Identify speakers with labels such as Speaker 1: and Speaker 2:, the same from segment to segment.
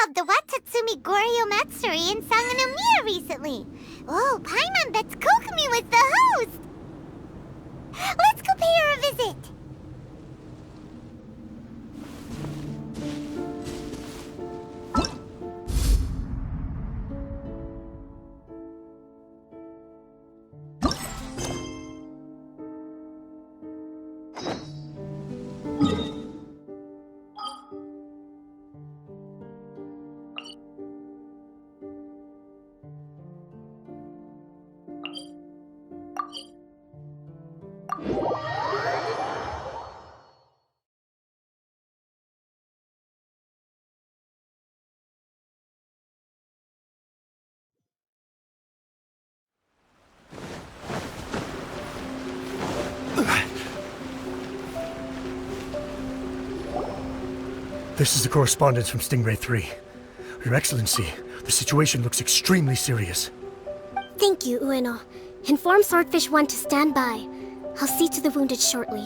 Speaker 1: held the Watatsumi Goryo Matsuri in Sangonomiya recently. Oh, Paimon bets Kokomi was the host! Let's go pay her a visit!
Speaker 2: This is the correspondence from Stingray 3. Your Excellency, the situation looks extremely serious.
Speaker 3: Thank you, Ueno. Inform Swordfish 1 to stand by. I'll see to the wounded shortly.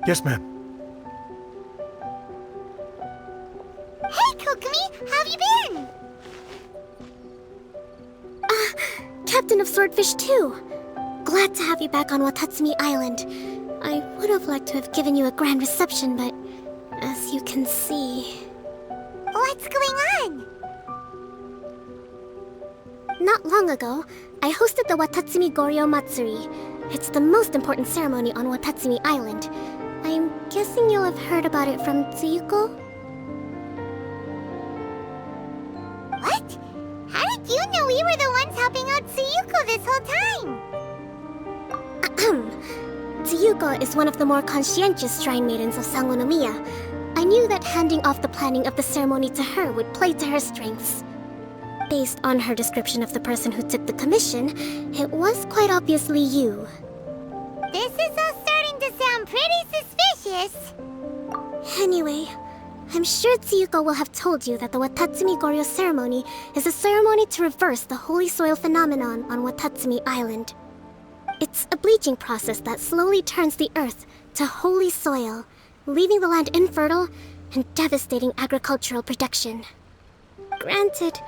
Speaker 2: Yes, ma'am.
Speaker 1: Hey, Kokomi! How have you been?
Speaker 3: Captain of Swordfish 2! Glad to have you back on Watatsumi Island. I would have liked to have given you a grand reception, but as you can see...
Speaker 1: What's going on?
Speaker 3: Not long ago, I hosted the Watatsumi Goryo Matsuri. It's the most important ceremony on Watatsumi Island. I'm guessing you'll have heard about it from Tsuyuko?
Speaker 1: What? How did you know we were the ones helping out Tsuyuko this whole time?
Speaker 3: Tsuyuko is one of the more conscientious shrine maidens of Sangonomiya. I knew that handing off the planning of the ceremony to her would play to her strengths. Based on her description of the person who took the commission, it was quite obviously you.
Speaker 1: This is all starting to sound pretty suspicious.
Speaker 3: Anyway, I'm sure Tsuyuko will have told you that the Watatsumi Goryo ceremony is a ceremony to reverse the holy soil phenomenon on Watatsumi Island. It's a bleaching process that slowly turns the earth to holy soil, leaving the land infertile and devastating agricultural production. Granted,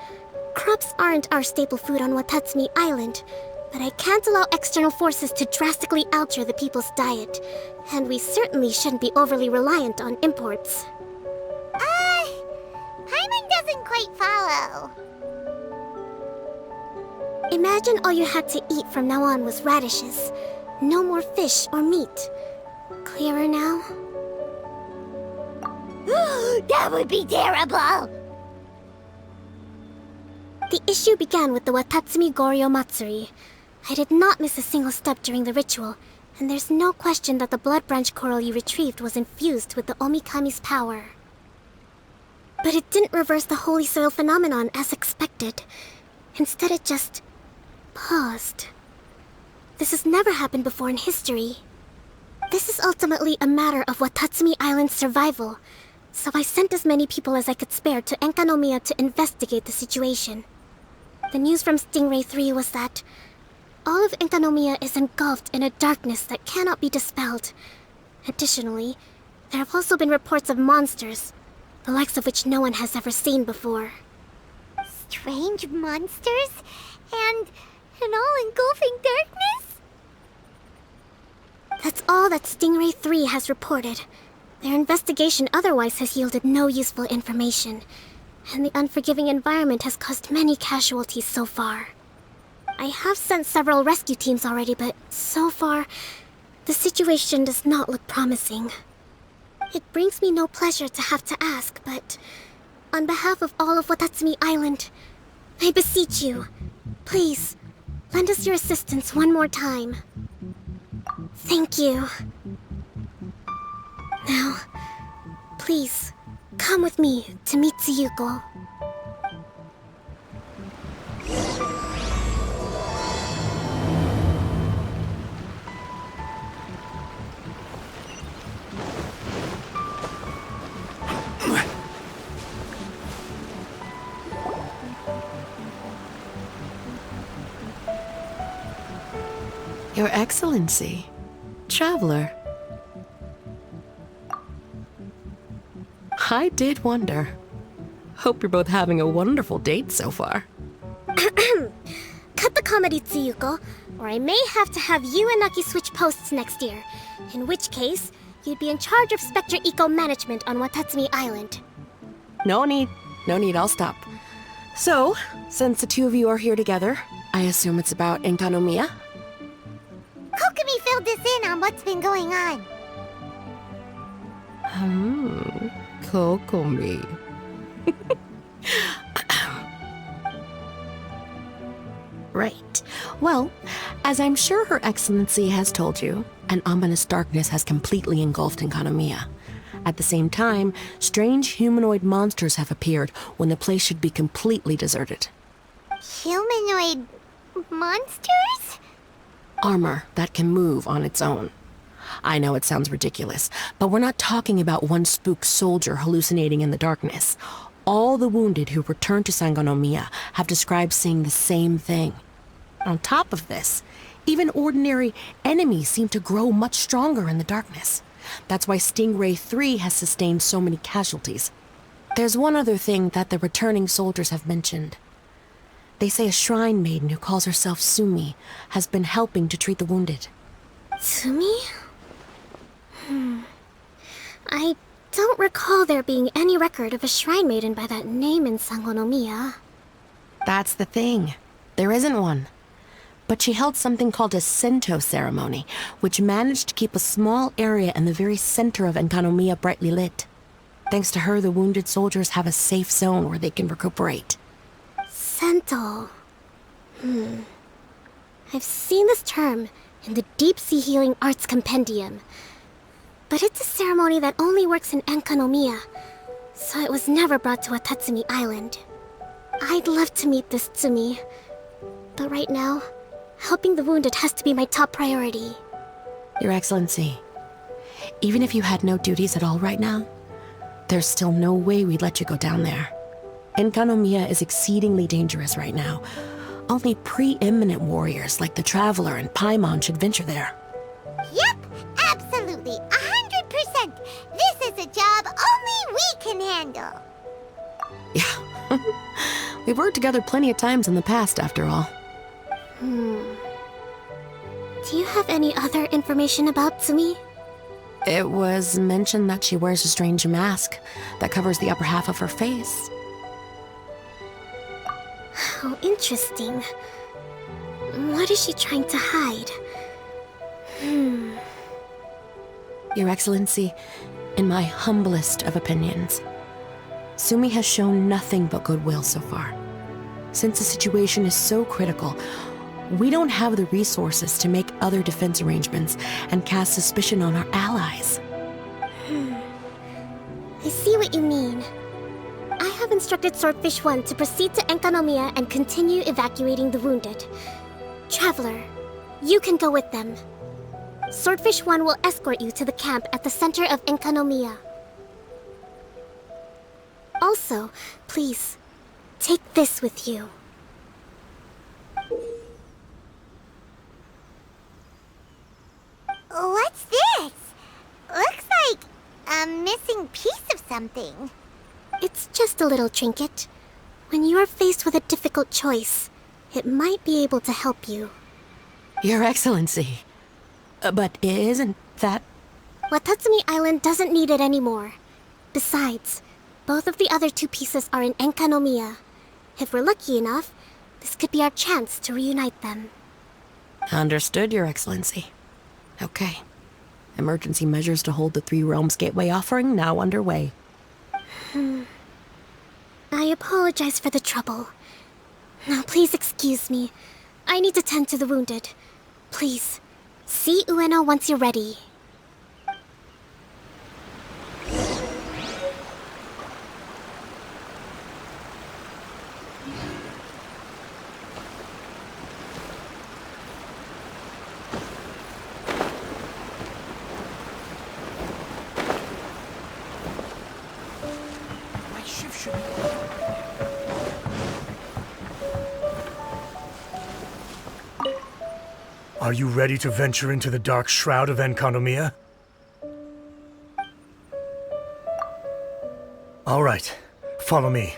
Speaker 3: crops aren't our staple food on Watatsumi Island, but I can't allow external forces to drastically alter the people's diet, and we certainly shouldn't be overly reliant on imports.
Speaker 1: Paimon doesn't quite follow.
Speaker 3: Imagine all you had to eat from now on was radishes. No more fish or meat. Clearer now?
Speaker 1: That would be terrible!
Speaker 3: The issue began with the Watatsumi Goryo Matsuri. I did not miss a single step during the ritual, and there's no question that the blood branch coral you retrieved was infused with the Omikami's power. But it didn't reverse the holy soil phenomenon as expected. Instead, it just paused. This has never happened before in history. This is ultimately a matter of Watatsumi Island's survival, so I sent as many people as I could spare to Enkanomiya to investigate the situation. The news from Stingray 3 was that all of Enkanomiya is engulfed in a darkness that cannot be dispelled. Additionally, there have also been reports of monsters, the likes of which no one has ever seen before.
Speaker 1: Strange monsters? And an all-engulfing darkness?
Speaker 3: That's all that Stingray 3 has reported. Their investigation otherwise has yielded no useful information, and the unforgiving environment has caused many casualties so far. I have sent several rescue teams already, but so far, the situation does not look promising. It brings me no pleasure to have to ask, but on behalf of all of Watatsumi Island, I beseech you, please, lend us your assistance one more time. Thank you. Now, please, come with me to meet Tsuyuko.
Speaker 4: Your Excellency, Traveler. I did wonder. Hope you're both having a wonderful date so far.
Speaker 3: Cut the comedy, Tsuyuko, or I may have to have you and Naki switch posts next year. In which case, you'd be in charge of Spectre Eco Management on Watatsumi Island.
Speaker 4: No need, I'll stop. So, since the two of you are here together, I assume it's about Enkanomiya?
Speaker 1: Kokomi filled us in on what's been going on.
Speaker 4: Kokomi. Right. Well, as I'm sure Her Excellency has told you, an ominous darkness has completely engulfed Enkanomiya. At the same time, strange humanoid monsters have appeared when the place should be completely deserted.
Speaker 1: Humanoid monsters?
Speaker 4: Armor that can move on its own. I know it sounds ridiculous, but we're not talking about one spooked soldier hallucinating in the darkness. All the wounded who returned to Sangonomiya have described seeing the same thing. On top of this, even ordinary enemies seem to grow much stronger in the darkness. That's why Stingray 3 has sustained so many casualties. There's one other thing that the returning soldiers have mentioned. They say a shrine maiden who calls herself Sumi has been helping to treat the wounded.
Speaker 3: Sumi? I don't recall there being any record of a shrine maiden by that name in Sangonomiya.
Speaker 4: That's the thing. There isn't one. But she held something called a Sento ceremony, which managed to keep a small area in the very center of Enkanomiya brightly lit. Thanks to her, the wounded soldiers have a safe zone where they can recuperate.
Speaker 3: Sento. I've seen this term in the Deep Sea Healing Arts Compendium. But it's a ceremony that only works in Enkanomiya, so it was never brought to Watatsumi Island. I'd love to meet this Tsumi, but right now, helping the wounded has to be my top priority.
Speaker 4: Your Excellency, even if you had no duties at all right now, there's still no way we'd let you go down there. Enkanomiya is exceedingly dangerous right now. Only preeminent warriors like the Traveler and Paimon should venture there.
Speaker 1: Yep, absolutely, 100%. This is a job only we can handle.
Speaker 4: Yeah. We've worked together plenty of times in the past, after all.
Speaker 3: Do you have any other information about Tsumi?
Speaker 4: It was mentioned that she wears a strange mask that covers the upper half of her face.
Speaker 3: How interesting. What is she trying to hide?
Speaker 4: Your Excellency, in my humblest of opinions, Sumi has shown nothing but goodwill so far. Since the situation is so critical, we don't have the resources to make other defense arrangements and cast suspicion on our allies.
Speaker 3: I see what you mean. I have instructed Swordfish 1 to proceed to Enkanomiya and continue evacuating the wounded. Traveler, you can go with them. Swordfish 1 will escort you to the camp at the center of Enkanomiya. Also, please, take this with you.
Speaker 1: What's this? Looks like a missing piece of something.
Speaker 3: It's just a little trinket. When you are faced with a difficult choice, it might be able to help you.
Speaker 4: Your Excellency. But isn't that...
Speaker 3: Watatsumi Island doesn't need it anymore. Besides, both of the other two pieces are in Enkanomiya. If we're lucky enough, this could be our chance to reunite them.
Speaker 4: Understood, Your Excellency. Okay. Emergency measures to hold the Three Realms Gateway offering now underway.
Speaker 3: I apologize for the trouble. Now, please excuse me. I need to tend to the wounded. Please, see Ueno once you're ready.
Speaker 2: Are you ready to venture into the dark shroud of Enkanomiya? All right, follow me.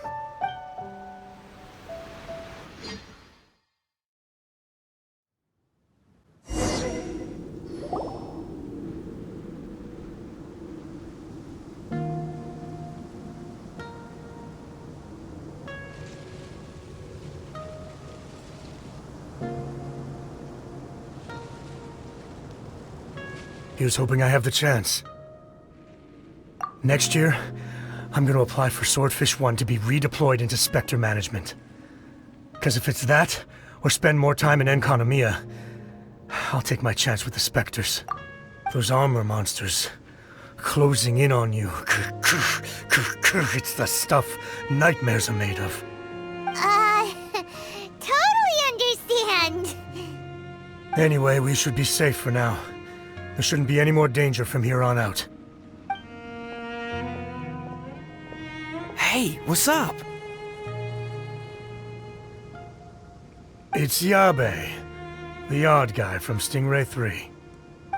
Speaker 2: Here's hoping I have the chance. Next year, I'm gonna apply for Swordfish 1 to be redeployed into Spectre management. Because if it's that, or spend more time in Enconomia, I'll take my chance with the Spectres. Those armor monsters, closing in on you. It's the stuff nightmares are made of.
Speaker 1: Totally understand.
Speaker 2: Anyway, we should be safe for now. There shouldn't be any more danger from here on out.
Speaker 5: Hey, what's up?
Speaker 2: It's Yabe, the odd guy from Stingray 3.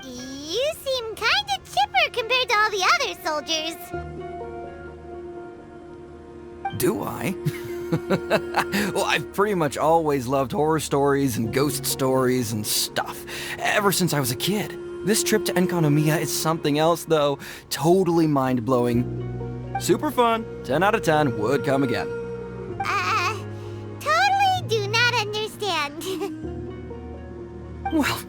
Speaker 1: You seem kinda chipper compared to all the other soldiers.
Speaker 5: Do I? Well, I've pretty much always loved horror stories and ghost stories and stuff, ever since I was a kid. This trip to Enconomia is something else, though. Totally mind-blowing. Super fun. 10 out of 10. Would come again.
Speaker 1: Totally do not understand.
Speaker 5: Well,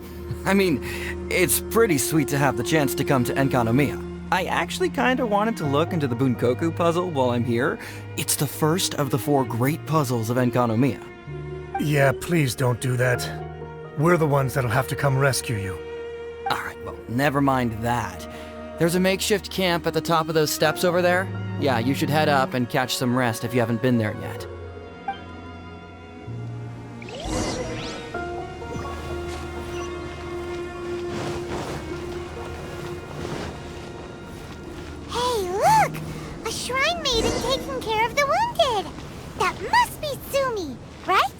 Speaker 5: I mean, it's pretty sweet to have the chance to come to Enconomia. I actually kinda wanted to look into the Bunkoku puzzle while I'm here. It's the first of the 4 great puzzles of Enconomia.
Speaker 2: Yeah, please don't do that. We're the ones that'll have to come rescue you.
Speaker 5: Alright, well, never mind that. There's a makeshift camp at the top of those steps over there. Yeah, you should head up and catch some rest if you haven't been there yet.
Speaker 1: Hey, look! A shrine maiden taking care of the wounded. That must be Sumi, right?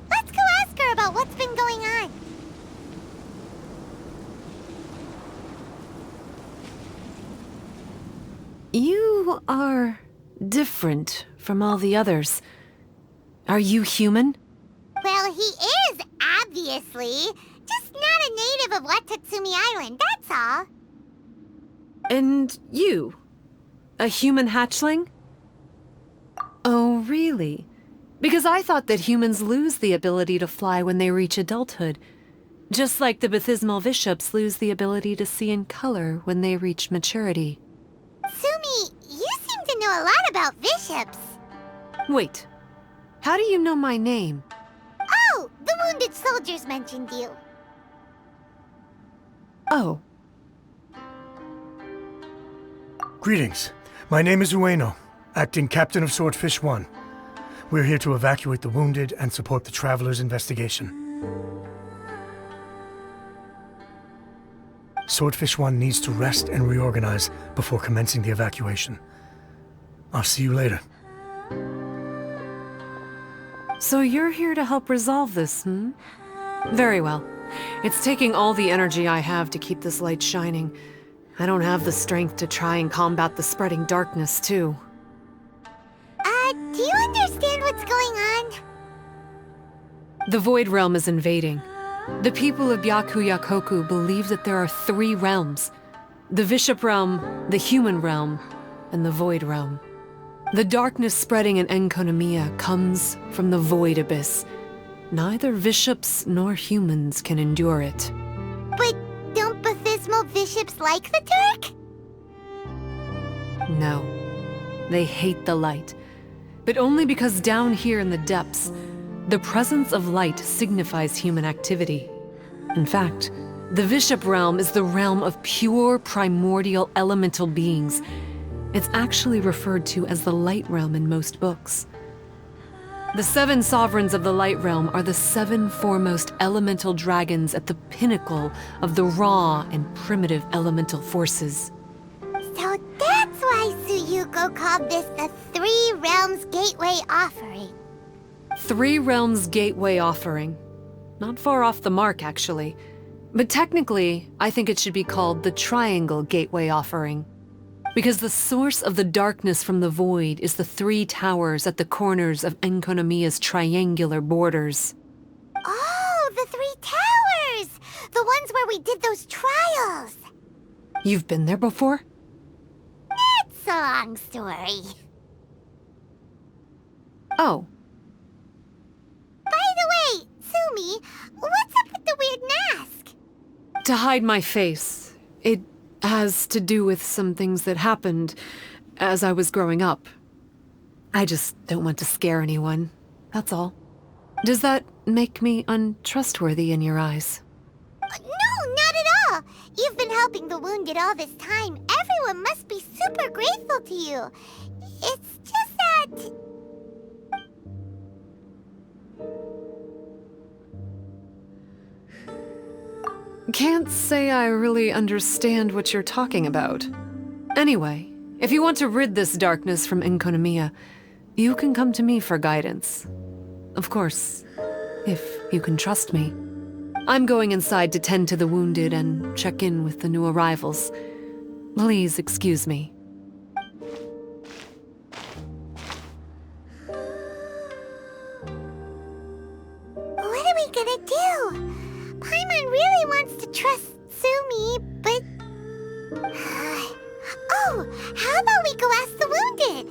Speaker 1: Let's go ask her about what's been going on.
Speaker 6: You are different from all the others. Are you human?
Speaker 1: Well, he is, obviously. Just not a native of Watatsumi Island, that's all.
Speaker 6: And you? A human hatchling? Oh, really? Because I thought that humans lose the ability to fly when they reach adulthood. Just like the Bathysmal Bishops lose the ability to see in color when they reach maturity.
Speaker 1: Sumi, you seem to know a lot about bishops.
Speaker 6: Wait, how do you know my name?
Speaker 1: Oh, the wounded soldiers mentioned you.
Speaker 6: Oh,
Speaker 2: Greetings. My name is Ueno, acting captain of Swordfish 1. We're here to evacuate the wounded and support the traveler's investigation. Swordfish 1 needs to rest and reorganize before commencing the evacuation. I'll see you later.
Speaker 6: so you're here to help resolve this, hmm? Very well. It's taking all the energy I have to keep this light shining. I don't have the strength to try and combat the spreading darkness, too.
Speaker 1: Do you understand what's going on?
Speaker 6: The Void Realm is invading. The people of Byakuyakoku believe that there are 3 realms. The Bishop Realm, the Human Realm, and the Void Realm. The darkness spreading in Enconomia comes from the Void Abyss. Neither bishops nor humans can endure it.
Speaker 1: But don't Bathysmal bishops like the dark?
Speaker 6: No. They hate the light. But only because down here in the depths, the presence of light signifies human activity. In fact, the Bishop Realm is the realm of pure primordial elemental beings. It's actually referred to as the Light Realm in most books. The 7 sovereigns of the Light Realm are the 7 foremost elemental dragons at the pinnacle of the raw and primitive elemental forces.
Speaker 1: So that's why Suyuko called this the 3 Realms Gateway Offering.
Speaker 6: 3 Realms Gateway Offering. Not far off the mark, actually. But technically, I think it should be called the Triangle Gateway Offering. Because the source of the darkness from the void is the 3 towers at the corners of Enkonomiya's triangular borders.
Speaker 1: Oh, the 3 towers! The ones where we did those trials!
Speaker 6: You've been there before?
Speaker 1: It's a long story.
Speaker 6: Oh,
Speaker 1: By the way, Sumi, what's up with the weird mask?
Speaker 6: to hide my face. It has to do with some things that happened as I was growing up. I just don't want to scare anyone, that's all. Does that make me untrustworthy in your eyes?
Speaker 1: No, not at all. You've been helping the wounded all this time. Everyone must be super grateful to you. It's just that...
Speaker 6: Can't say I really understand what you're talking about. Anyway, if you want to rid this darkness from Enkonomiya, you can come to me for guidance. Of course, if you can trust me. I'm going inside to tend to the wounded and check in with the new arrivals. Please excuse me.
Speaker 1: What are we gonna do? Paimon really wants to trust Sumi, but... Oh, how about we go ask the wounded?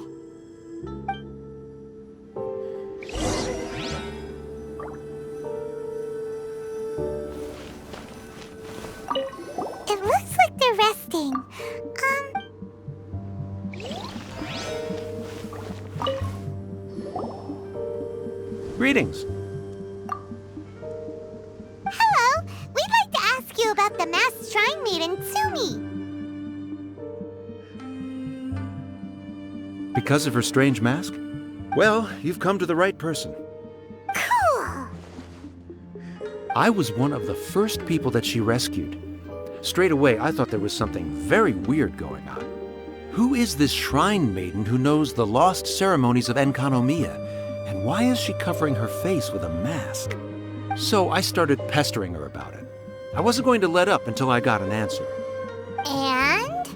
Speaker 1: It looks like they're resting.
Speaker 7: Greetings.
Speaker 1: Hello, we'd like to ask you about the masked shrine maiden, Sumi.
Speaker 7: Because of her strange mask? Well, you've come to the right person.
Speaker 1: Cool.
Speaker 7: I was one of the first people that she rescued. Straight away, I thought there was something very weird going on. Who is this shrine maiden who knows the lost ceremonies of Enkanomiya? And why is she covering her face with a mask? So I started pestering her about it. I wasn't going to let up until I got an answer.
Speaker 1: And?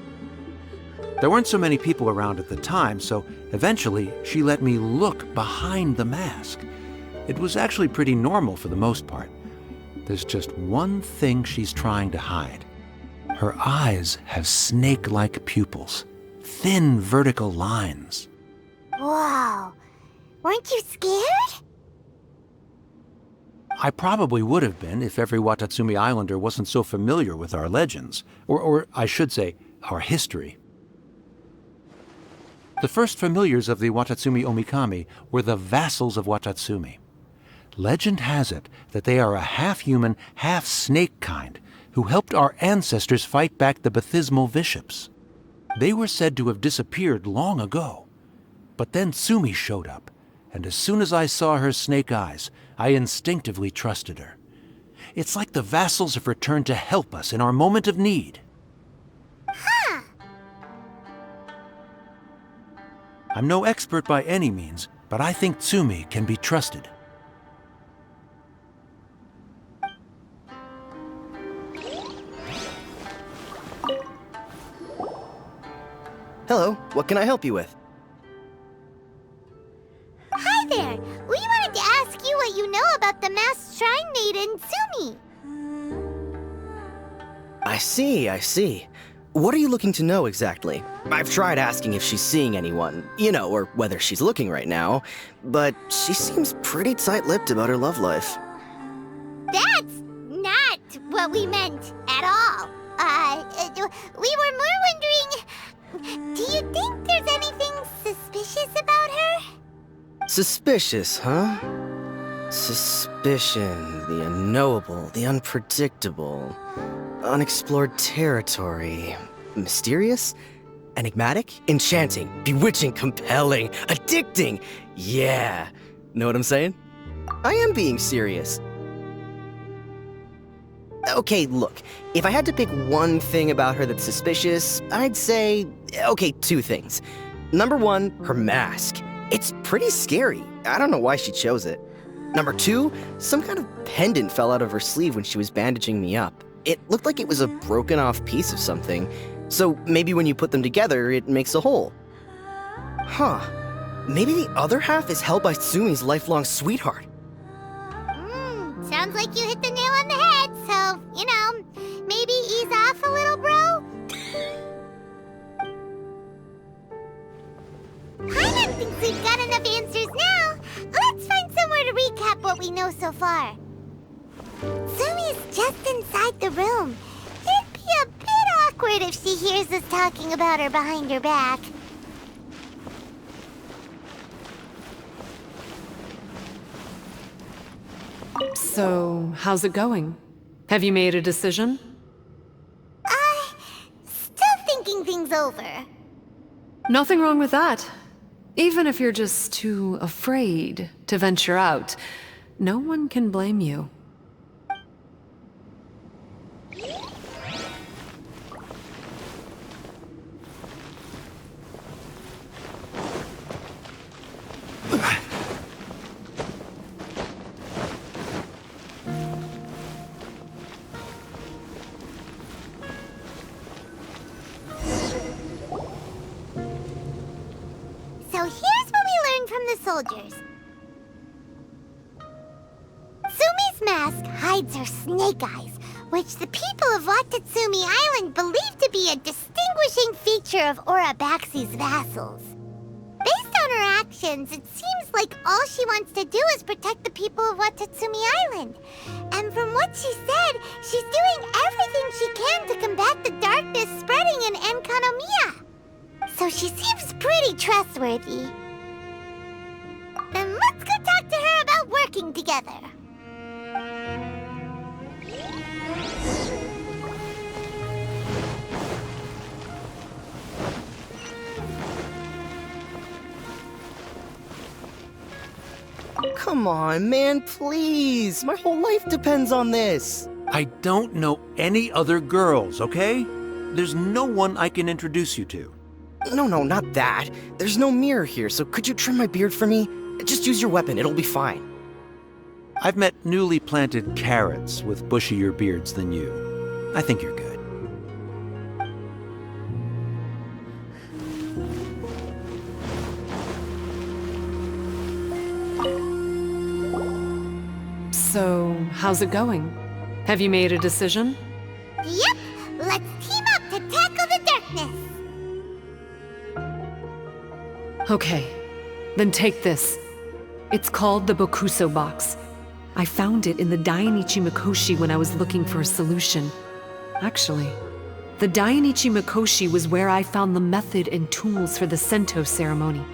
Speaker 7: There weren't so many people around at the time, so eventually she let me look behind the mask. It was actually pretty normal for the most part. There's just one thing she's trying to hide. Her eyes have snake-like pupils, thin vertical lines.
Speaker 1: Whoa. Weren't you scared?
Speaker 7: I probably would have been if every Watatsumi Islander wasn't so familiar with our legends, or I should say, our history. The first familiars of the Watatsumi Omikami were the vassals of Watatsumi. Legend has it that they are a half-human, half-snake kind who helped our ancestors fight back the Bathismal Bishops. They were said to have disappeared long ago. But then Sumi showed up, and as soon as I saw her snake eyes, I instinctively trusted her. It's like the vassals have returned to help us in our moment of need.
Speaker 1: Huh.
Speaker 7: I'm no expert by any means, but I think Tsumi can be trusted.
Speaker 8: Hello, what can I help you with?
Speaker 1: Hi there. We wanted to ask you what you know about the masked shrine maiden, Sumi.
Speaker 8: I see. What are you looking to know exactly? I've tried asking if she's seeing anyone, or whether she's looking right now, but she seems pretty tight-lipped about her love life.
Speaker 1: That's not what we meant at all. We were more wondering, do you think there's anything suspicious about her?
Speaker 8: Suspicious, huh? Suspicion, the unknowable, the unpredictable, unexplored territory. Mysterious? Enigmatic? Enchanting, bewitching, compelling, addicting. Yeah. Know what I'm saying? I am being serious. Okay, look, if I had to pick one thing about her that's suspicious, I'd say, okay, 2 things. Number 1, her mask. It's pretty scary. I don't know why she chose it. Number 2, some kind of pendant fell out of her sleeve when she was bandaging me up. It looked like it was a broken off piece of something. So maybe when you put them together, it makes a whole. Huh. Maybe the other half is held by Sumi's lifelong sweetheart.
Speaker 1: Sounds like you hit the nail on the head, so, maybe ease off a little, bro? Paimon thinks we've got enough answers now. Let's find somewhere to recap what we know so far. Sumi's just inside the room. It'd be a bit awkward if she hears us talking about her behind her back.
Speaker 6: So, how's it going? Have you made a decision?
Speaker 1: Still thinking things over.
Speaker 6: Nothing wrong with that. Even if you're just too afraid to venture out, no one can blame you.
Speaker 1: So here's what we learned from the soldiers. Sumi's mask hides her snake eyes, which the people of Watatsumi Island believe to be a distinguishing feature of Orabaxi's vassals. Based on her actions, it seems like all she wants to do is protect the people of Watatsumi Island. And from what she said, she's doing everything she can to combat the darkness spreading in Enkanomiya. So she seems pretty trustworthy. Then let's go talk to her about working together.
Speaker 8: Come on, man, please. My whole life depends on this.
Speaker 7: I don't know any other girls, okay? There's no one I can introduce you to.
Speaker 8: No, not that. There's no mirror here, so could you trim my beard for me? Just use your weapon, it'll be fine.
Speaker 7: I've met newly planted carrots with bushier beards than you. I think you're good.
Speaker 6: So, how's it going? Have you made a decision?
Speaker 1: Yep, let's team up to tackle the darkness.
Speaker 6: Okay, then take this. It's called the Bokuso box. I found it in the Dainichi Mikoshi when I was looking for a solution. Actually, the Dainichi Mikoshi was where I found the method and tools for the Sento ceremony.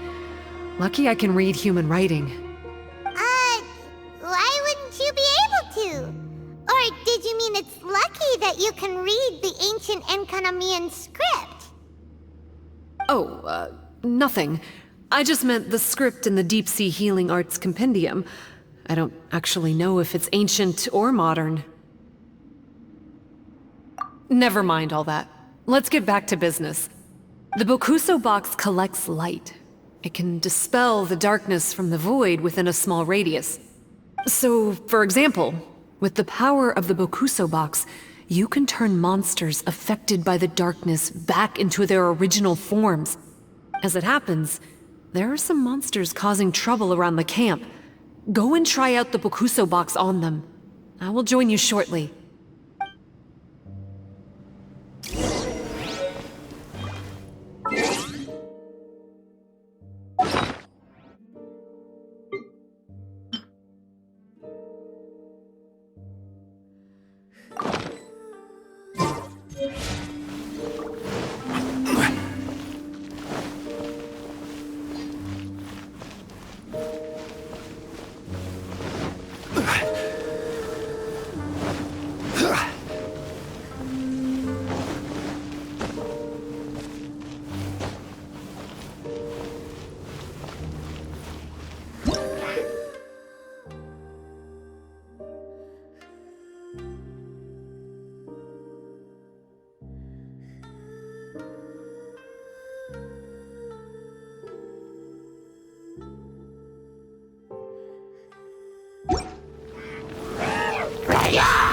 Speaker 6: Lucky I can read human writing.
Speaker 1: Why wouldn't you be able to? Or did you mean it's lucky that you can read the ancient Enkanamian script?
Speaker 6: Oh, nothing. I just meant the script in the Deep Sea Healing Arts Compendium. I don't actually know if it's ancient or modern. Never mind all that. Let's get back to business. The Bokuso box collects light. It can dispel the darkness from the void within a small radius. So, for example, with the power of the Bokuso box, you can turn monsters affected by the darkness back into their original forms. As it happens, there are some monsters causing trouble around the camp. Go and try out the Bokuso box on them. I will join you shortly.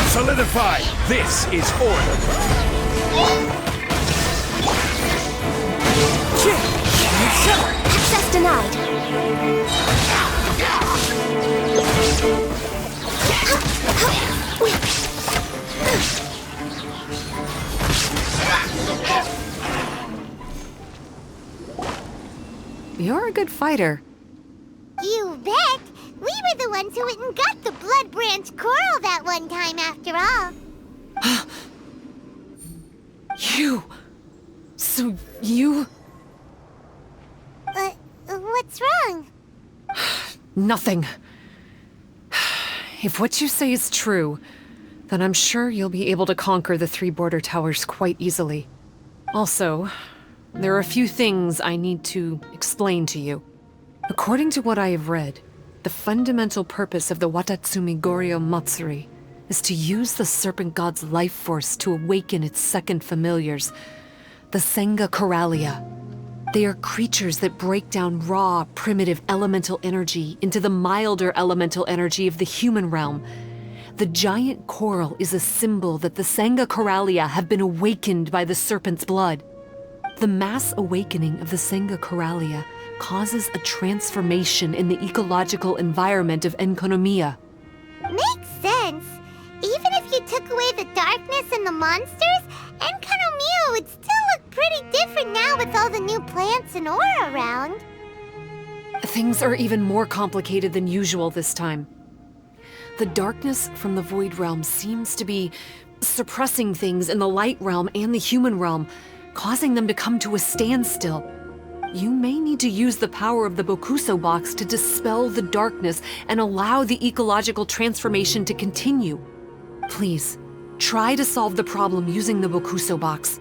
Speaker 9: Solidify! This is order!
Speaker 6: you're a good fighter.
Speaker 1: You bet! We were the ones who went and got the Blood Branch Coral that one time, after all.
Speaker 6: You... So you...
Speaker 1: What's wrong?
Speaker 6: Nothing. If what you say is true, then I'm sure you'll be able to conquer the 3 border towers quite easily. Also, there are a few things I need to explain to you. According to what I have read, the fundamental purpose of the Watatsumi Goryo Matsuri is to use the Serpent God's life force to awaken its second familiars, the Senga Coralia. They are creatures that break down raw, primitive elemental energy into the milder elemental energy of the human realm. The giant coral is a symbol that the Senga Coralia have been awakened by the serpent's blood. The mass awakening of the Senga Coralia causes a transformation in the ecological environment of Enkonomiya.
Speaker 1: Makes sense. Even if you took away the darkness and the monsters, Enkonomiya would still look pretty different now with all the new plants and aura around.
Speaker 6: Things are even more complicated than usual this time. The darkness from the Void Realm seems to be suppressing things in the Light Realm and the Human Realm, causing them to come to a standstill. You may need to use the power of the Bokuso box to dispel the darkness and allow the ecological transformation to continue. Please, try to solve the problem using the Bokuso box.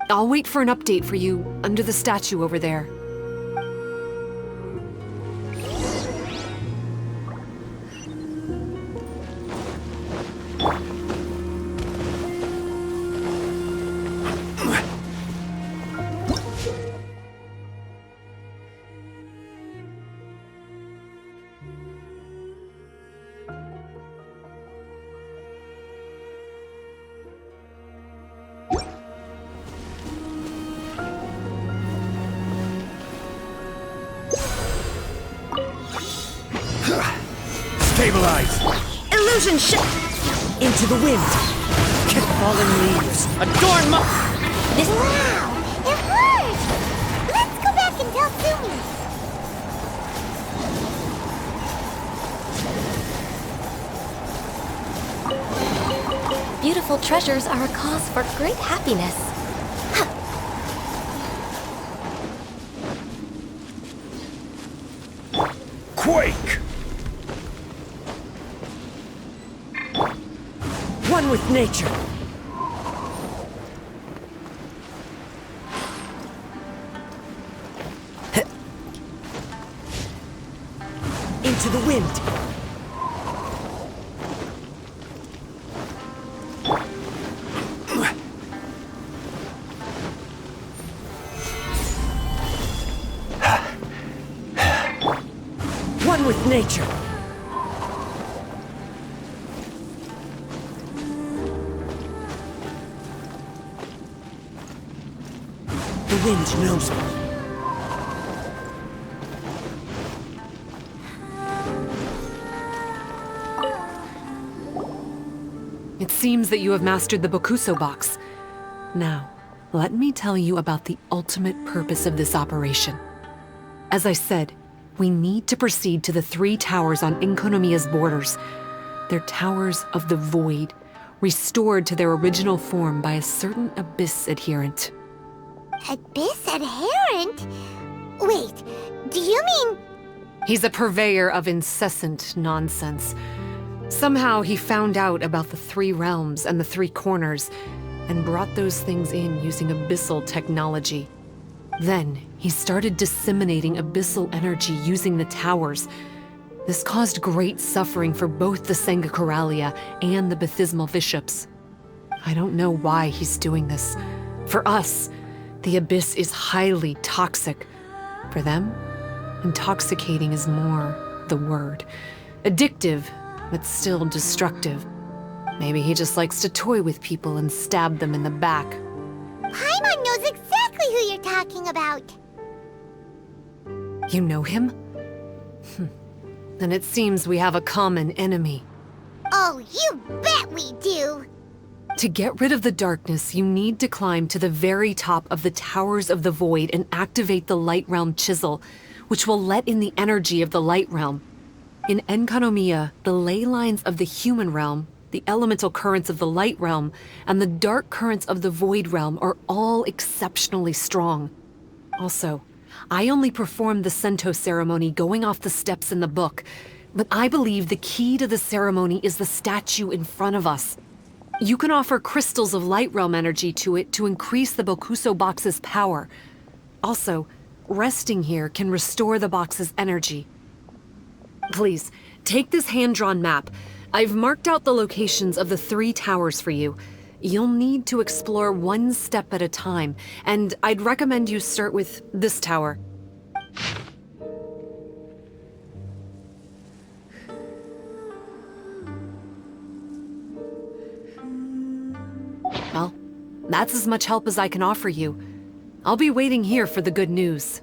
Speaker 6: I'll wait for an update for you under the statue over there.
Speaker 2: Stabilize!
Speaker 9: Illusion shift! Into the wind! Kick fallen leaves! Adorn
Speaker 1: This... Wow! It hurts! Let's go back and tell Sumi.
Speaker 3: Beautiful treasures are a cause for great happiness.
Speaker 2: Quake!
Speaker 9: One with nature! Into the wind! One with nature! The wind knows me.
Speaker 6: It seems that you have mastered the Bokuso box. Now, let me tell you about the ultimate purpose of this operation. As I said, we need to proceed to the 3 towers on Enkonomiya's borders. They're towers of the void, restored to their original form by a certain Abyss adherent.
Speaker 1: Abyss adherent? Wait, do you mean...
Speaker 6: He's a purveyor of incessant nonsense. Somehow he found out about the 3 realms and the 3 corners, and brought those things in using abyssal technology. Then, he started disseminating abyssal energy using the towers. This caused great suffering for both the Senga Coralia and the Baptismal Bishops. I don't know why he's doing this. For us, the Abyss is highly toxic. For them, intoxicating is more the word. Addictive, but still destructive. Maybe he just likes to toy with people and stab them in the back.
Speaker 1: Paimon knows exactly who you're talking about.
Speaker 6: You know him? Then it seems we have a common enemy.
Speaker 1: Oh, you bet we do.
Speaker 6: To get rid of the darkness, you need to climb to the very top of the Towers of the Void and activate the Light Realm Chisel, which will let in the energy of the Light Realm. In Enkanomiya, the ley lines of the human realm, the elemental currents of the Light Realm, and the dark currents of the Void Realm are all exceptionally strong. Also, I only performed the Sento ceremony going off the steps in the book, but I believe the key to the ceremony is the statue in front of us. You can offer crystals of Light Realm energy to it to increase the Bokuso box's power. Also, resting here can restore the box's energy. Please, take this hand-drawn map. I've marked out the locations of the 3 towers for you. You'll need to explore one step at a time, and I'd recommend you start with this tower. Well, that's as much help as I can offer you. I'll be waiting here for the good news.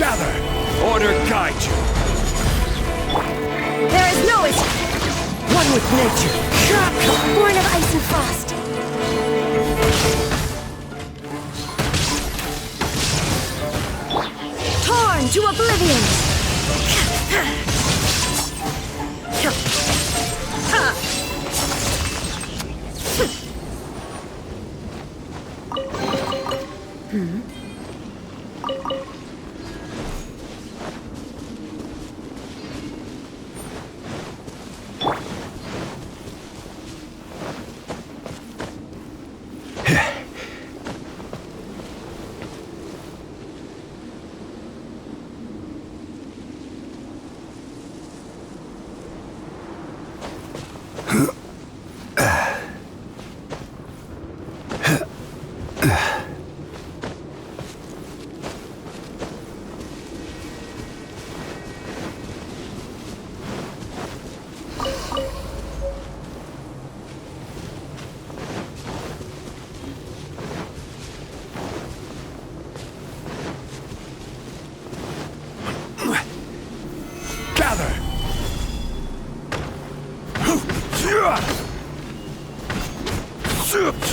Speaker 10: Gather! Order guide you!
Speaker 9: There is no escape! One with nature!
Speaker 3: Born of ice and frost.
Speaker 9: Torn to oblivion!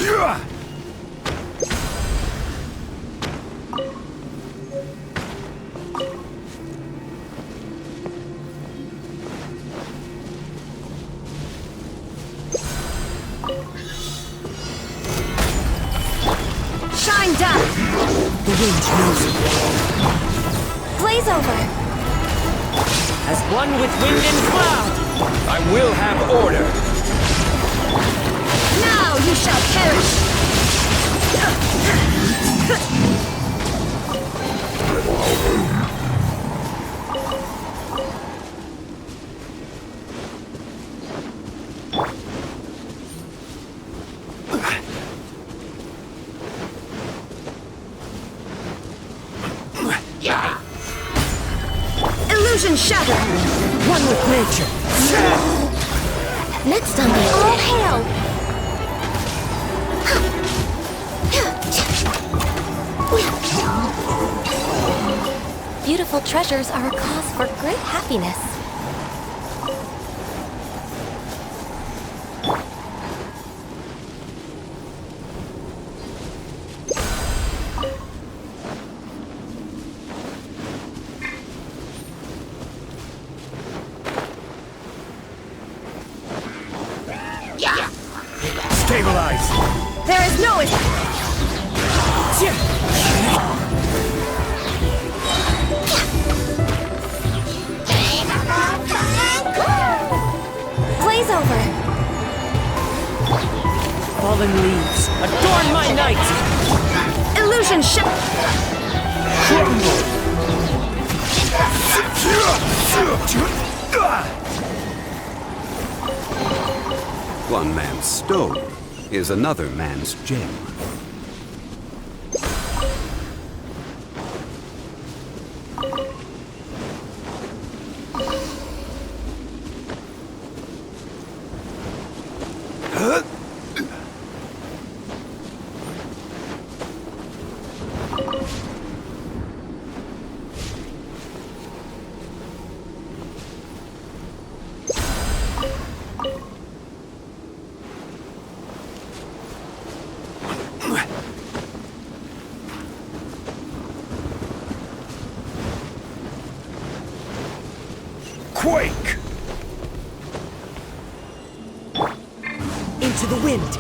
Speaker 11: Shine down!
Speaker 9: The wind knows it.
Speaker 11: Blaze over!
Speaker 9: As one with wind and cloud!
Speaker 10: I will have order.
Speaker 11: Now you shall perish! Illusion shattered!
Speaker 9: One with nature!
Speaker 3: Next on the
Speaker 11: All hail!
Speaker 3: beautiful treasures are a cause for great happiness.
Speaker 10: Stabilize!
Speaker 11: There is no Blaze over!
Speaker 9: Fallen leaves, adorn my night!
Speaker 11: Illusion
Speaker 12: One man's stone is another man's gem.
Speaker 10: Quake!
Speaker 9: Into the wind!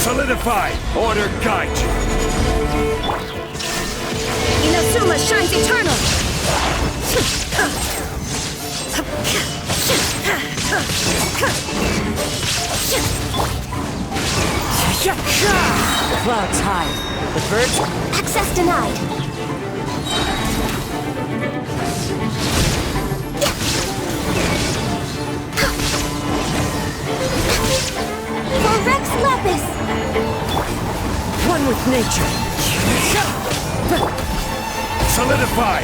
Speaker 10: Solidify! Order guide you!
Speaker 11: Inazuma shines eternal!
Speaker 9: Clouds high. The birds...
Speaker 3: Access denied.
Speaker 11: For Rex Lapis!
Speaker 9: One with nature!
Speaker 10: Solidify!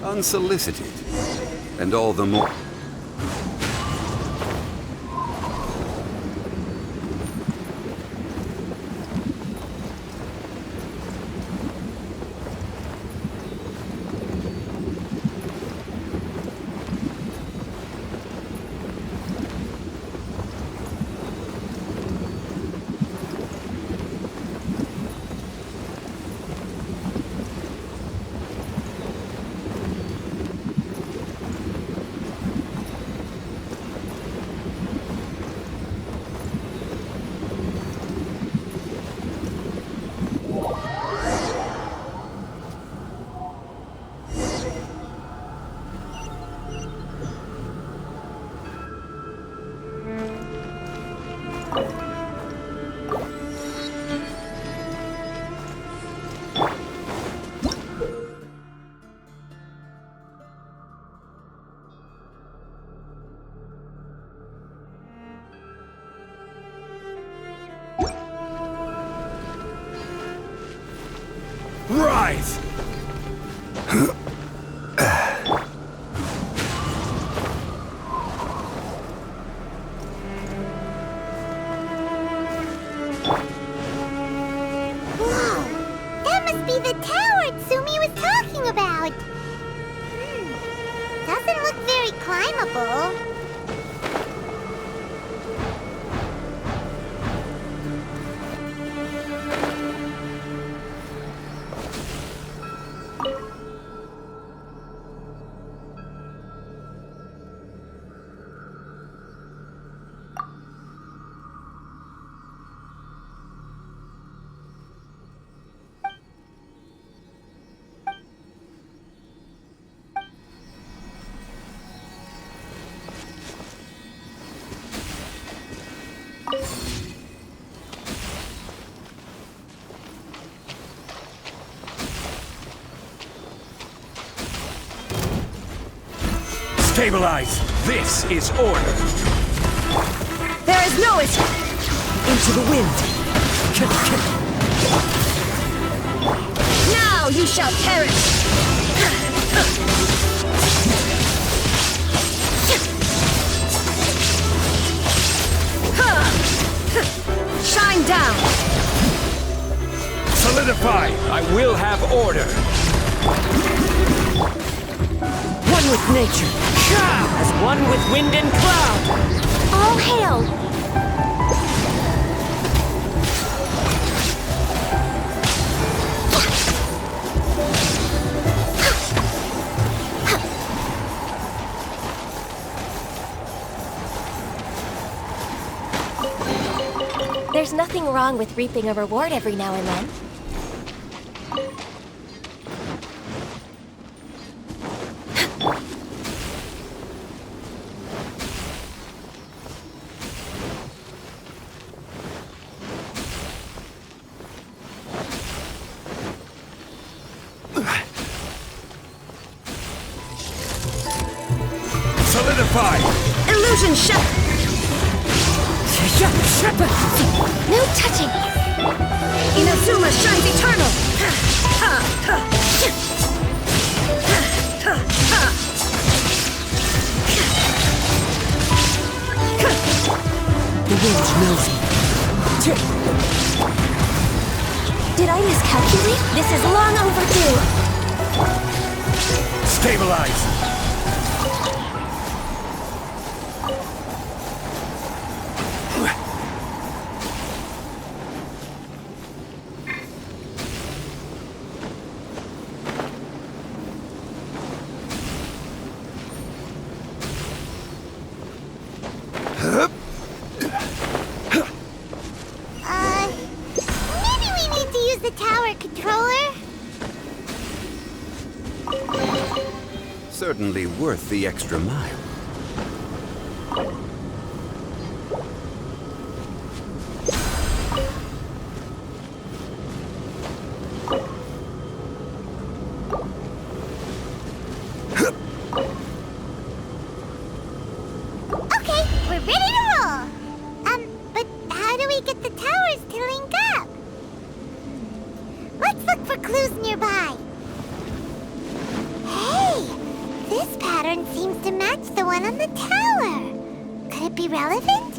Speaker 12: Unsolicited, and all the more.
Speaker 10: Rise!
Speaker 1: Whoa! That must be the tower Tsumi was talking about! Doesn't look very climbable.
Speaker 10: Stabilize! This is order!
Speaker 11: There is no escape!
Speaker 9: Into the wind!
Speaker 11: Now you shall perish! Shine down!
Speaker 10: Solidify! I will have order!
Speaker 9: One with nature, as one with wind and cloud!
Speaker 11: All hail!
Speaker 13: There's nothing wrong with reaping a reward every now and then.
Speaker 10: Solidify!
Speaker 11: Illusion shut!
Speaker 13: No touching!
Speaker 11: Inazuma shines eternal!
Speaker 9: The wind knows me.
Speaker 13: Did I miscalculate? This is long overdue!
Speaker 10: Stabilize!
Speaker 1: Maybe we need to use the tower controller?
Speaker 12: Certainly worth the extra mile.
Speaker 1: Okay, we're ready to roll! But how do we get the towers to link up? Let's look for clues nearby. Hey! This pattern seems to match the one on the tower. Could it be relevant?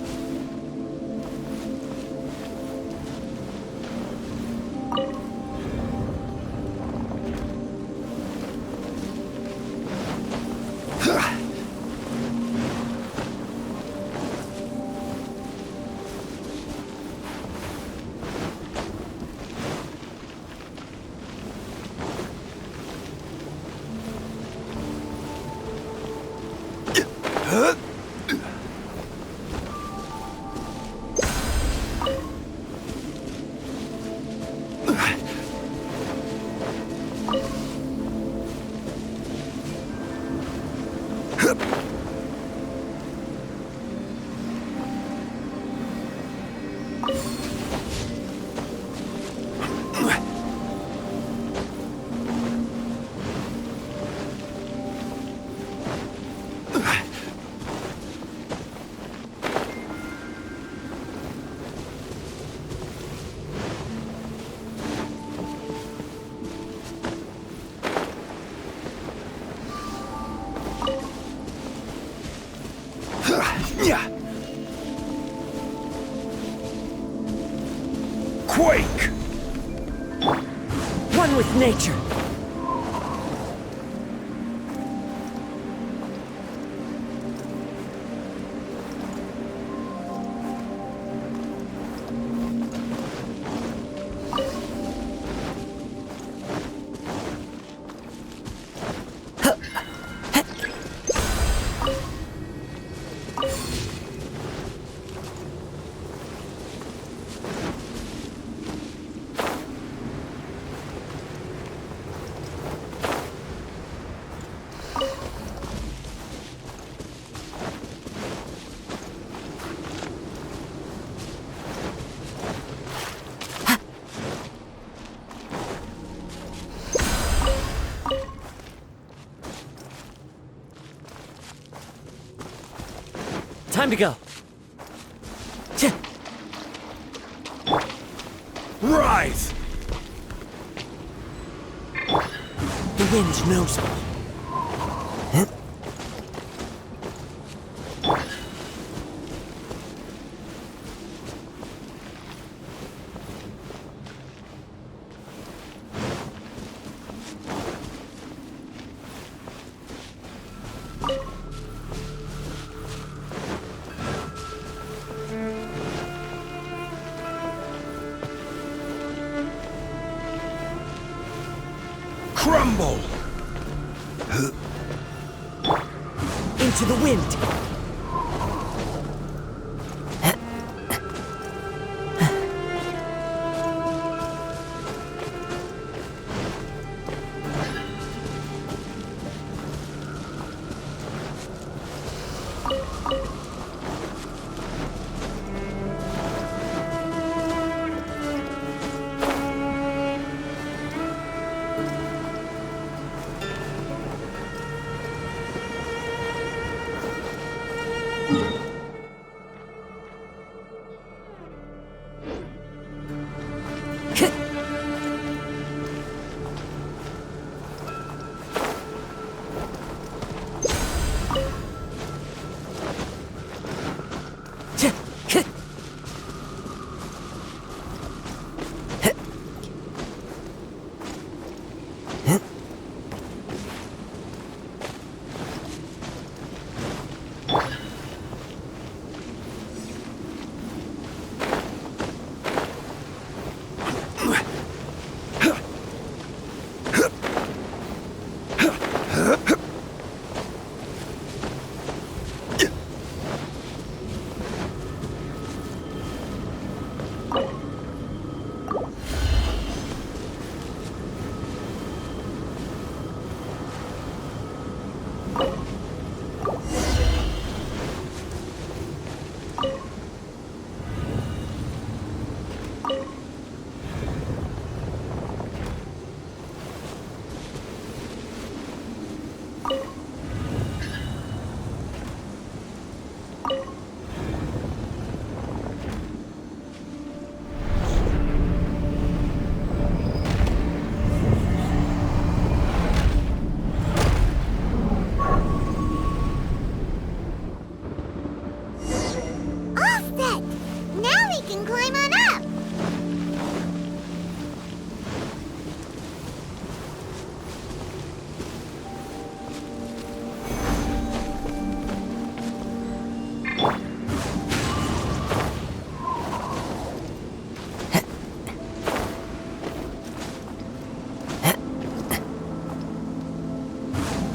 Speaker 10: Yeah. Quake!
Speaker 9: One with nature. Time to go.
Speaker 10: Rise!
Speaker 9: The wind knows me.
Speaker 10: Crumble!
Speaker 9: Into the wind.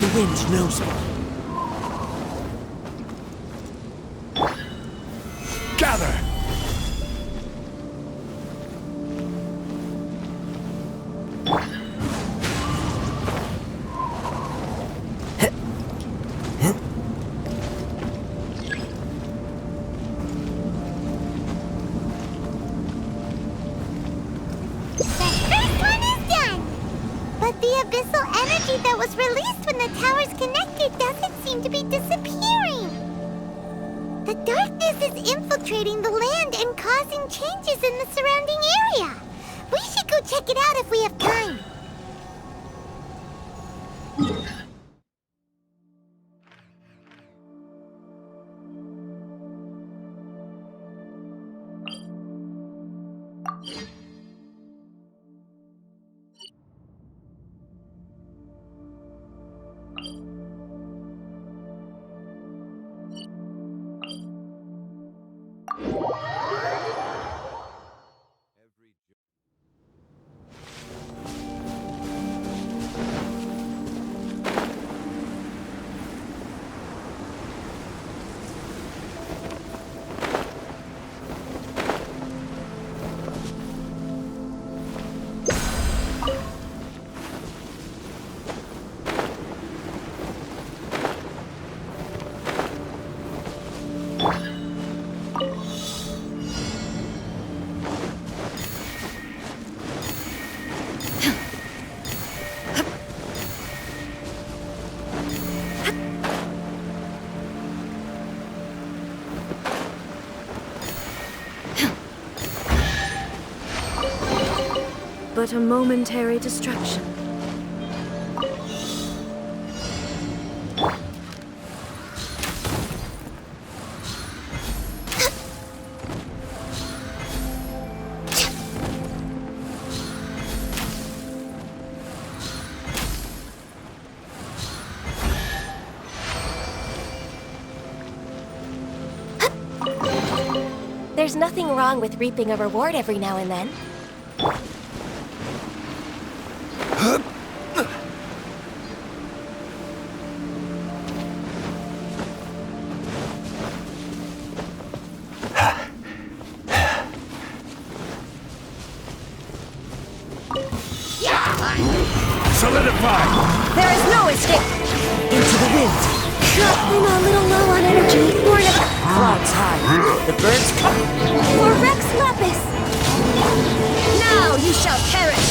Speaker 9: The wind knows me.
Speaker 10: Gather!
Speaker 1: That was released when the towers connected doesn't seem to be disappearing. The darkness is infiltrating the land and causing changes in the surrounding area. We should go check it out if we have time.
Speaker 11: but a momentary distraction.
Speaker 13: There's nothing wrong with reaping a reward every now and then.
Speaker 10: Solidify!
Speaker 11: There is no escape!
Speaker 9: Into the wind.
Speaker 3: I'm a little low on energy. Born of
Speaker 9: Clouds high. The birds come.
Speaker 3: for Rex Lapis.
Speaker 11: Now you shall perish!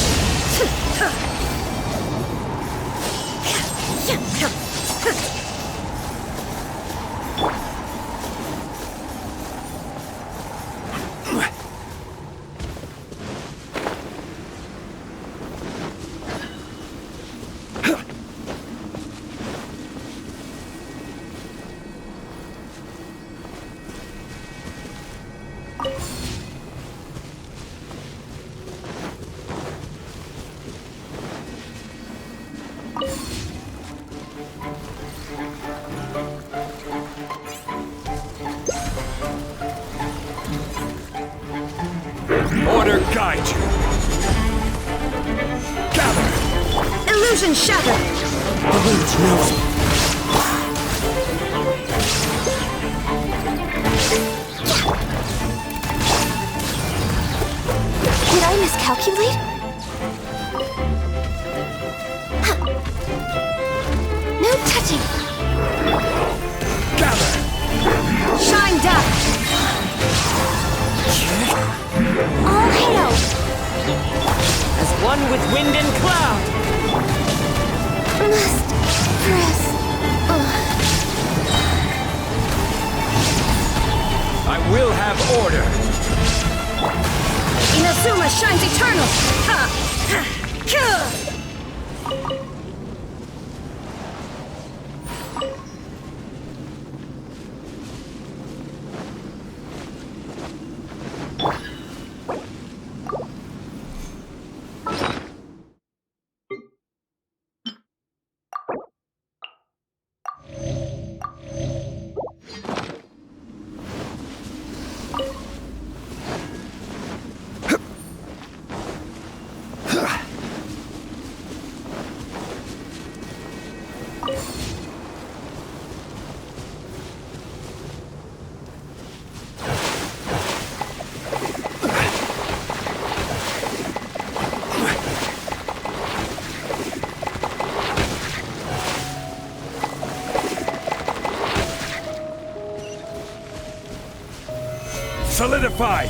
Speaker 10: Order guide you! Gather!
Speaker 11: Illusion shattered!
Speaker 9: The wind knows me.
Speaker 3: Did I miscalculate? Huh. No touching.
Speaker 10: Gather!
Speaker 11: Shine down!
Speaker 3: All hail.
Speaker 9: As one with wind and cloud.
Speaker 3: Must press.
Speaker 10: I will have order!
Speaker 11: Inazuma shines eternal! Ha! Ha! Kill!
Speaker 10: Solidify!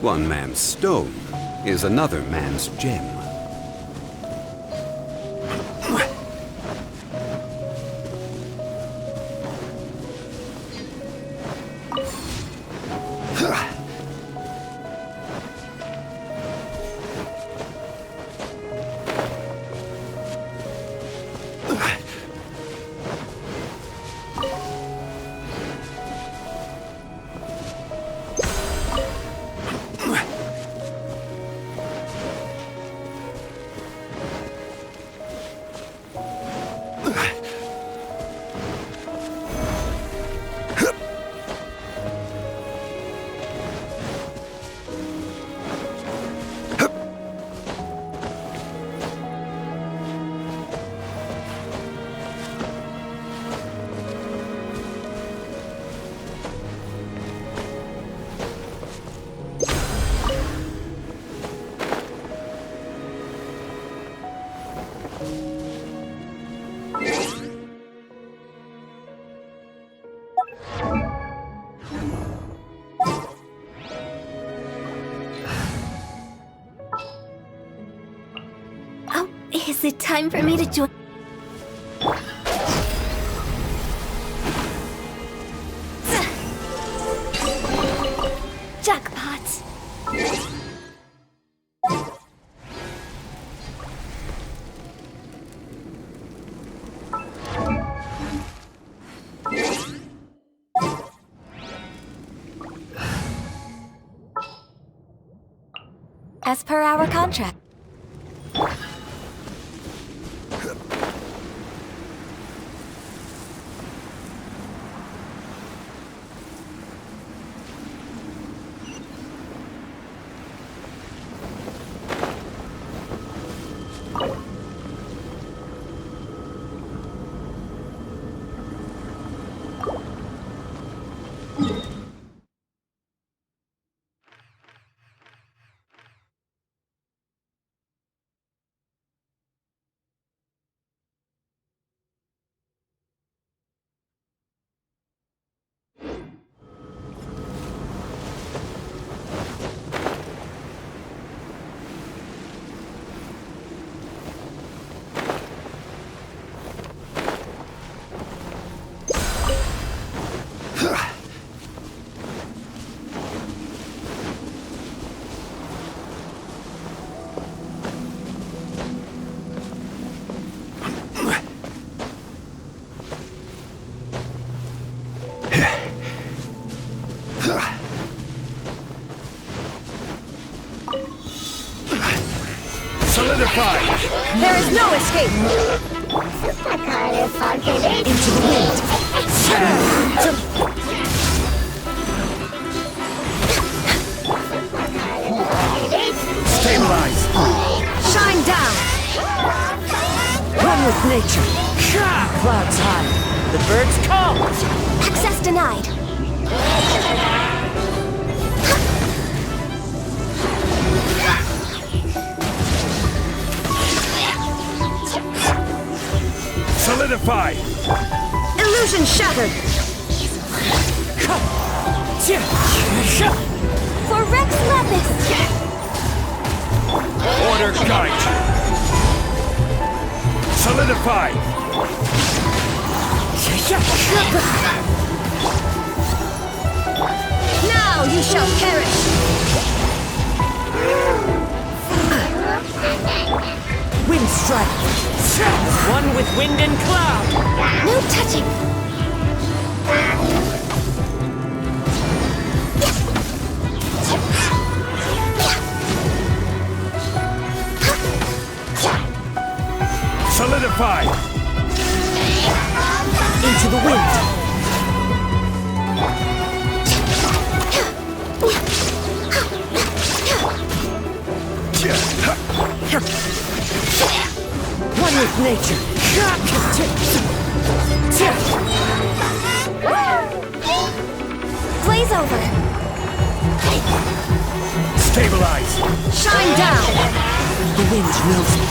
Speaker 12: One man's stone is another man's gem.
Speaker 3: Oh, is it time for me to join? Jackpot.
Speaker 13: as per our contract.
Speaker 10: Solidified!
Speaker 11: There is no escape!
Speaker 9: Into the wind.
Speaker 10: Stabilize!
Speaker 11: Shine down!
Speaker 9: One with nature. Clouds high. The birds call.
Speaker 3: Access denied.
Speaker 10: Solidified!
Speaker 11: Illusion shattered!
Speaker 3: For Rex Lapis!
Speaker 10: Order guide you! Solidified!
Speaker 11: Now you shall perish!
Speaker 9: Wind strike. One with wind and cloud.
Speaker 3: No touching!
Speaker 10: Solidified!
Speaker 9: Into the wind. One with nature.
Speaker 3: Blaze over!
Speaker 10: Stabilize!
Speaker 11: Shine down!
Speaker 9: The wind knows me.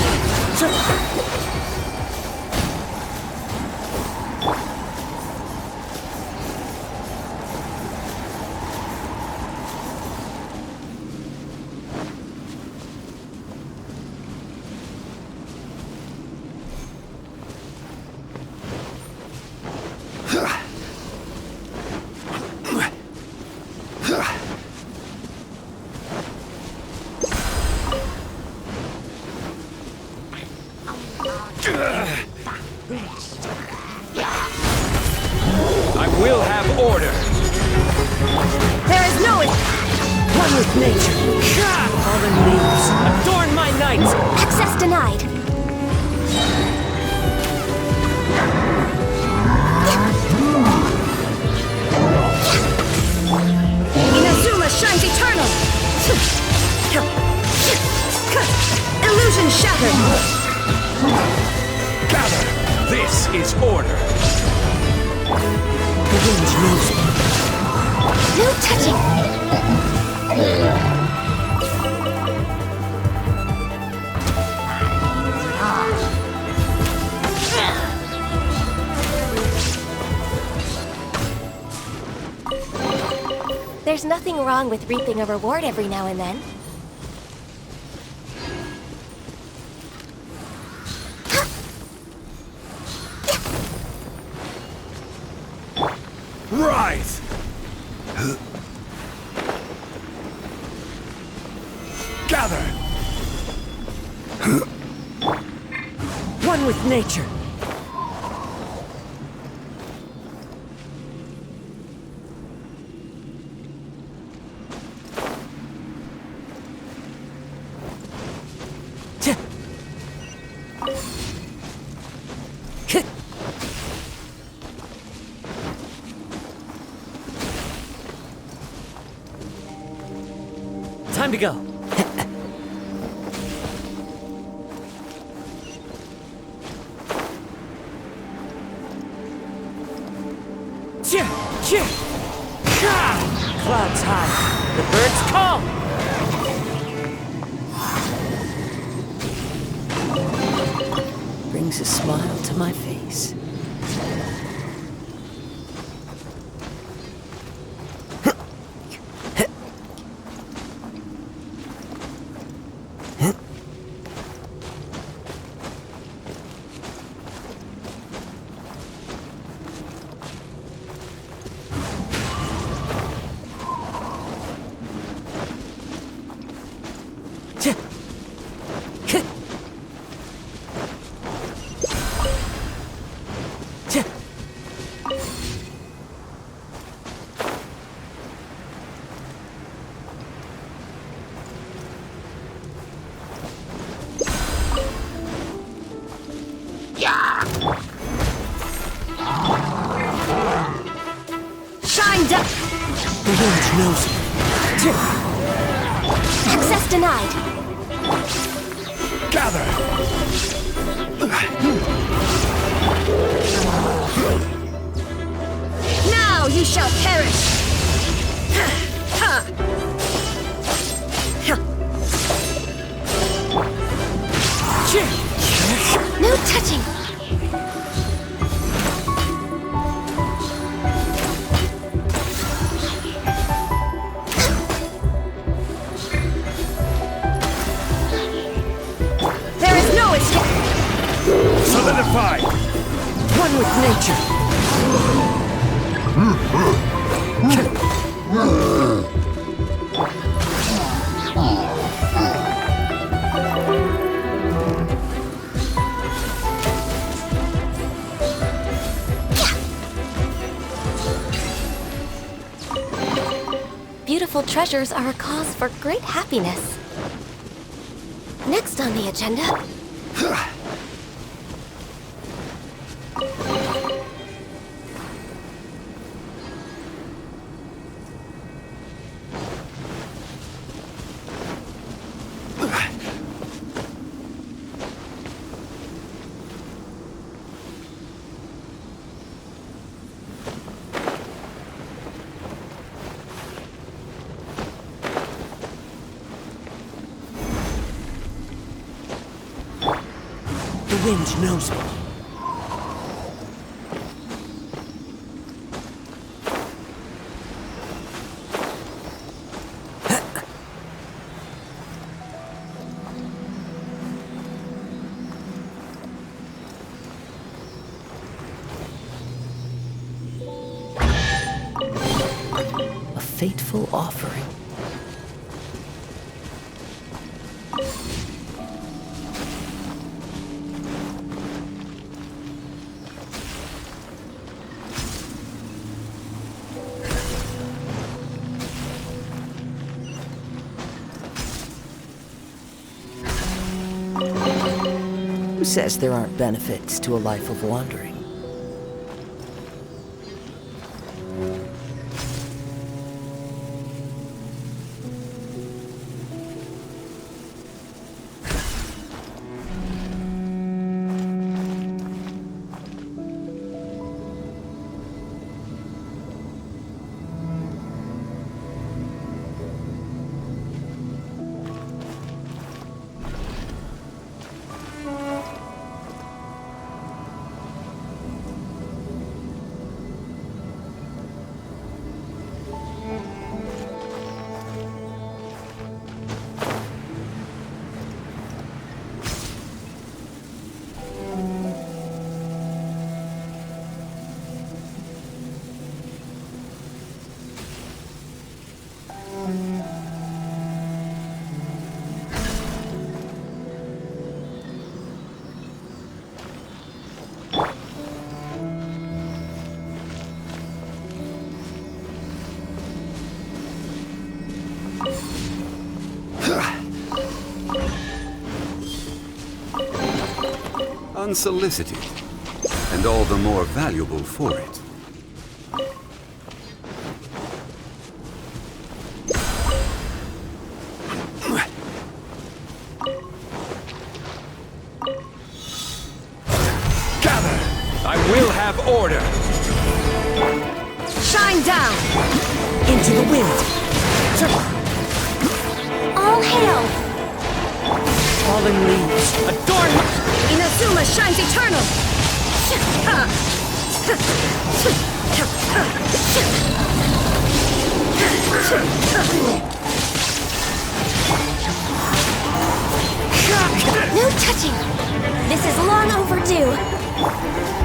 Speaker 10: I will have order!
Speaker 11: There is no
Speaker 9: One with nature. Fallen leaves. Adorn my night.
Speaker 3: Access denied.
Speaker 11: Inazuma shines eternal! Illusion shattered!
Speaker 10: Gather! This is order!
Speaker 9: The wind knows me.
Speaker 3: No touching! There's nothing wrong with reaping a reward every now and then.
Speaker 10: Rise! Gather!
Speaker 9: One with nature. Time to go. Clouds high. The birds call. Brings a smile to my face.
Speaker 11: Shined up!
Speaker 9: The wind knows it.
Speaker 13: Access denied.
Speaker 10: Gather!
Speaker 11: Now you shall perish!
Speaker 13: No touching.
Speaker 11: There is no escape!
Speaker 10: Solidified!
Speaker 9: One with nature.
Speaker 13: Beautiful treasures are a cause for great happiness. Next on the agenda,
Speaker 9: The wind knows me. A fateful offering. Who says there aren't benefits to a life of wandering?
Speaker 12: unsolicited, and all the more valuable for it.
Speaker 10: Gather! I will have order!
Speaker 11: Shine down!
Speaker 9: Into the wind!
Speaker 11: All hail!
Speaker 9: Falling leaves, adorn my...
Speaker 11: Inazuma shines eternal!
Speaker 3: No touching! This is long overdue.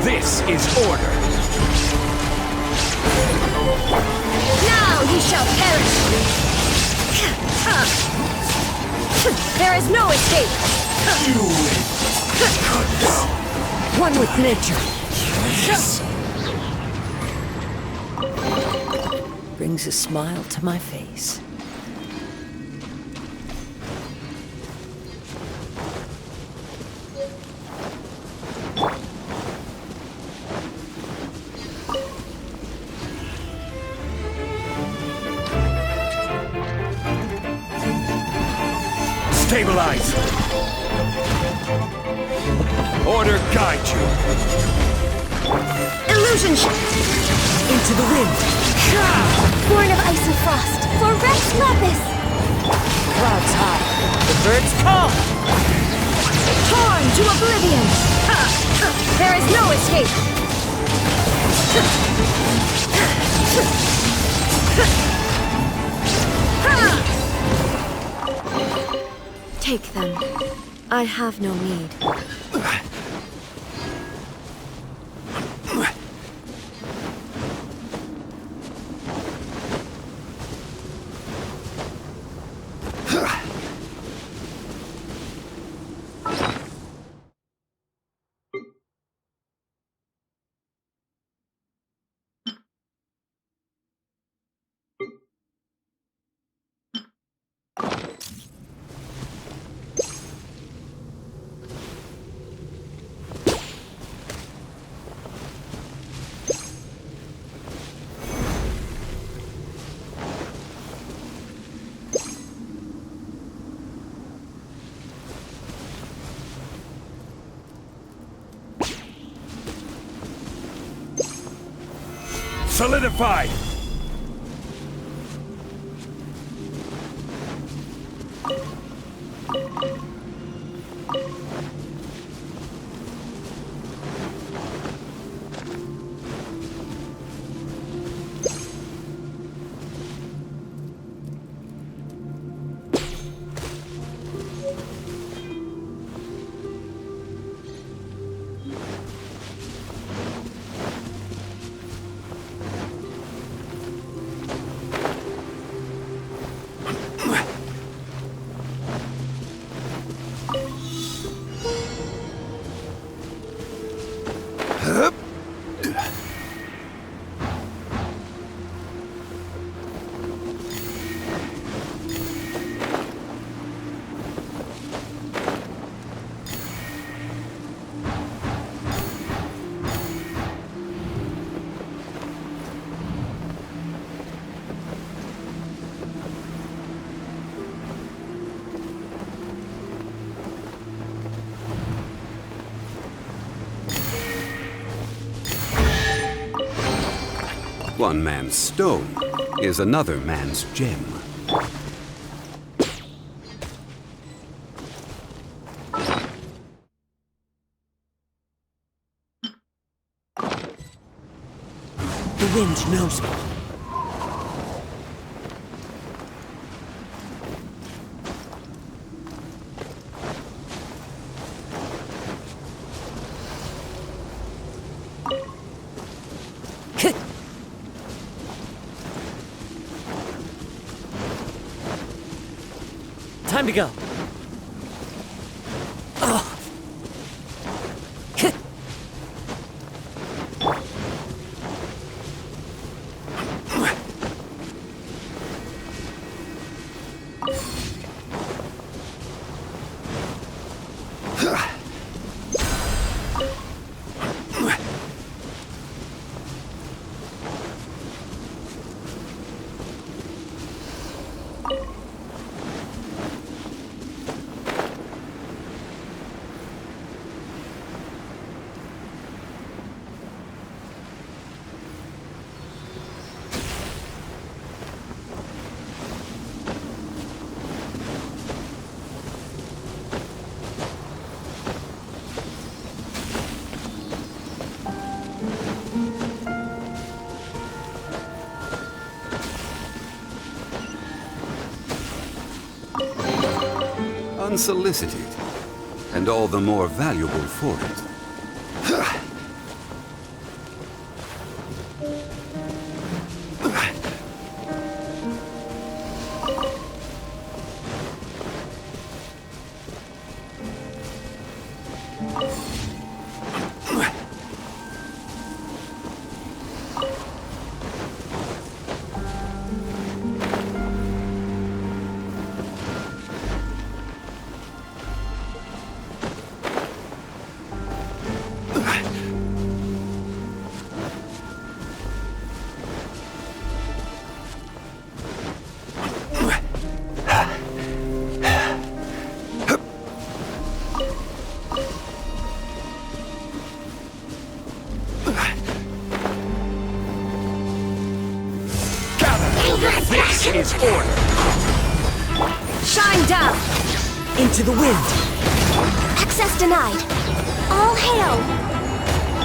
Speaker 10: This is order!
Speaker 11: Now ye shall perish! There is no escape!
Speaker 9: One with nature. Brings a smile to my face.
Speaker 10: Stabilize! Order guide you!
Speaker 11: Illusion
Speaker 9: Into the wind.
Speaker 3: Born of ice and frost, for Rex Lapis!
Speaker 9: Clouds high. The birds call.
Speaker 11: torn to oblivion! There is no escape! Take them. I have no need.
Speaker 10: Solidify!
Speaker 12: One man's stone is another man's gem.
Speaker 9: The wind knows me. Time to go.
Speaker 12: unsolicited, and all the more valuable for it.
Speaker 10: This is order!
Speaker 11: Shine down!
Speaker 9: Into the wind!
Speaker 13: Access denied. All hail!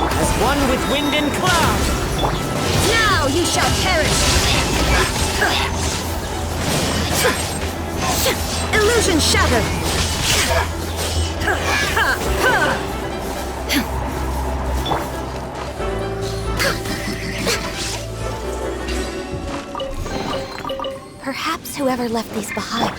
Speaker 9: As one with wind and cloud!
Speaker 11: Now you shall perish! Illusion shattered!
Speaker 13: Perhaps whoever left these behind.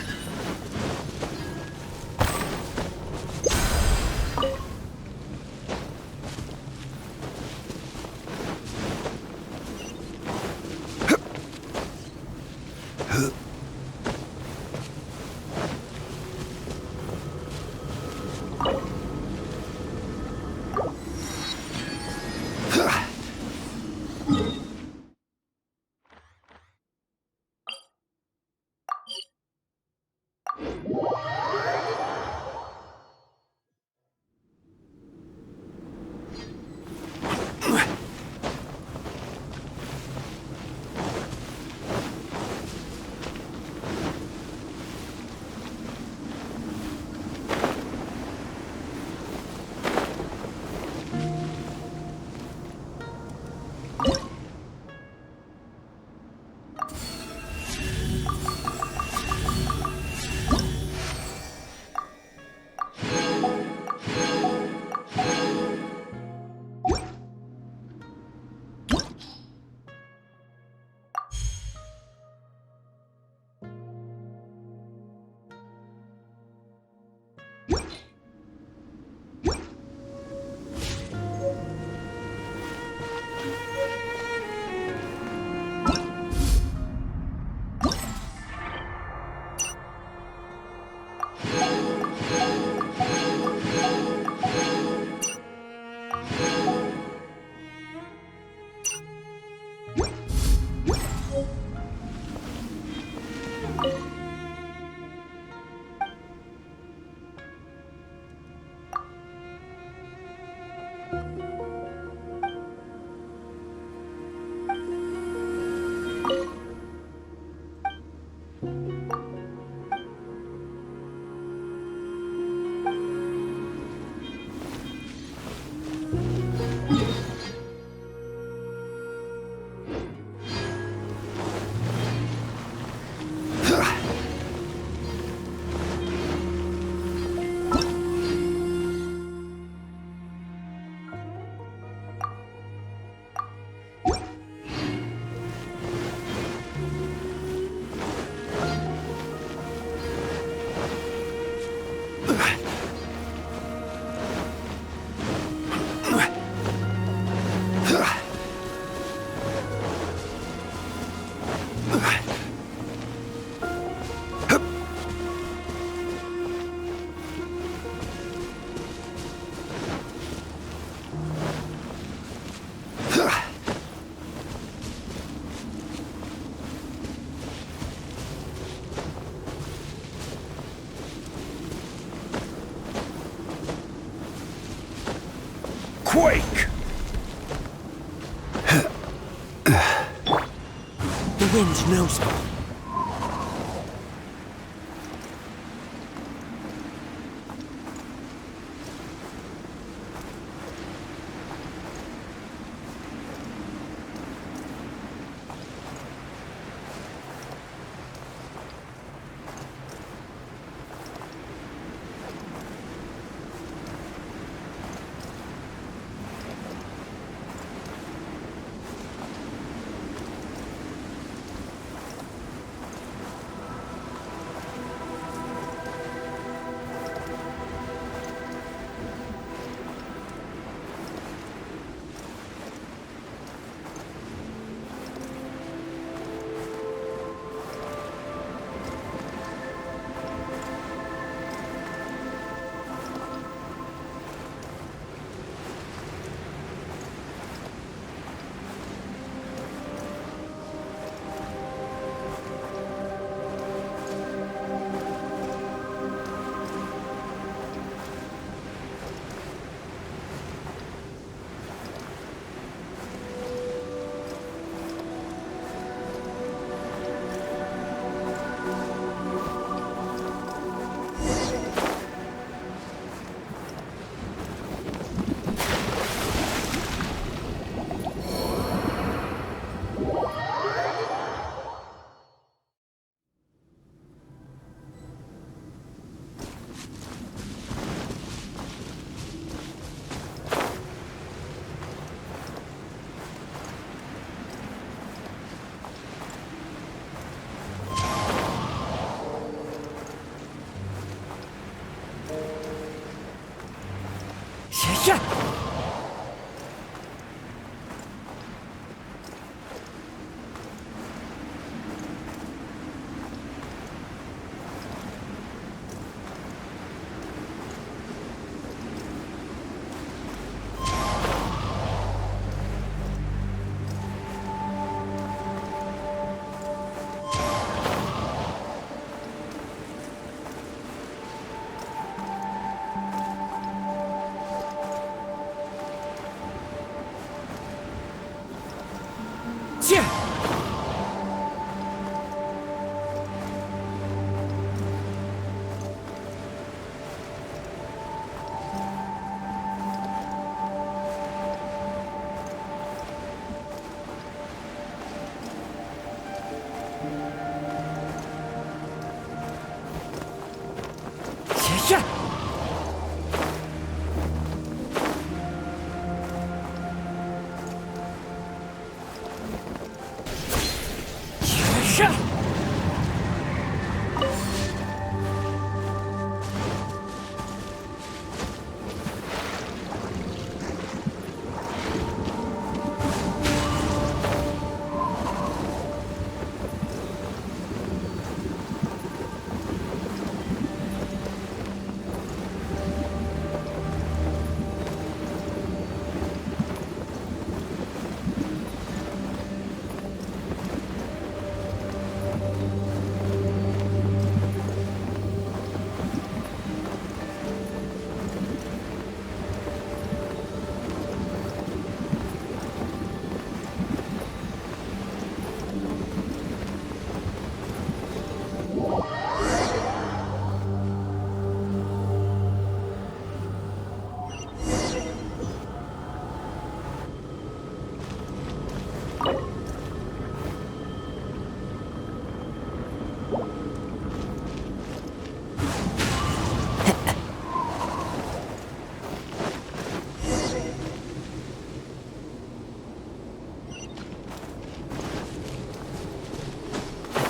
Speaker 10: Quake!
Speaker 9: The wind knows me.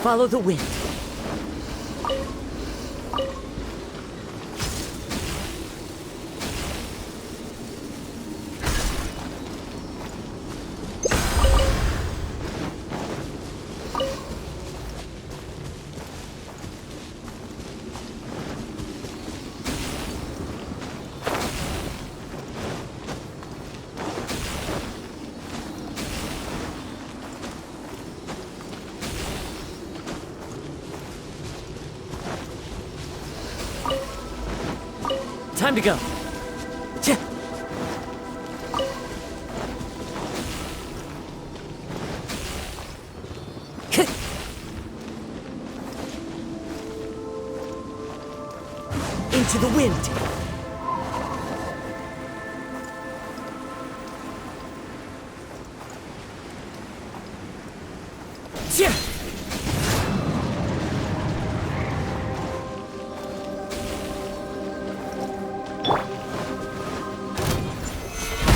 Speaker 9: Follow the wind. Time to go. Into the wind.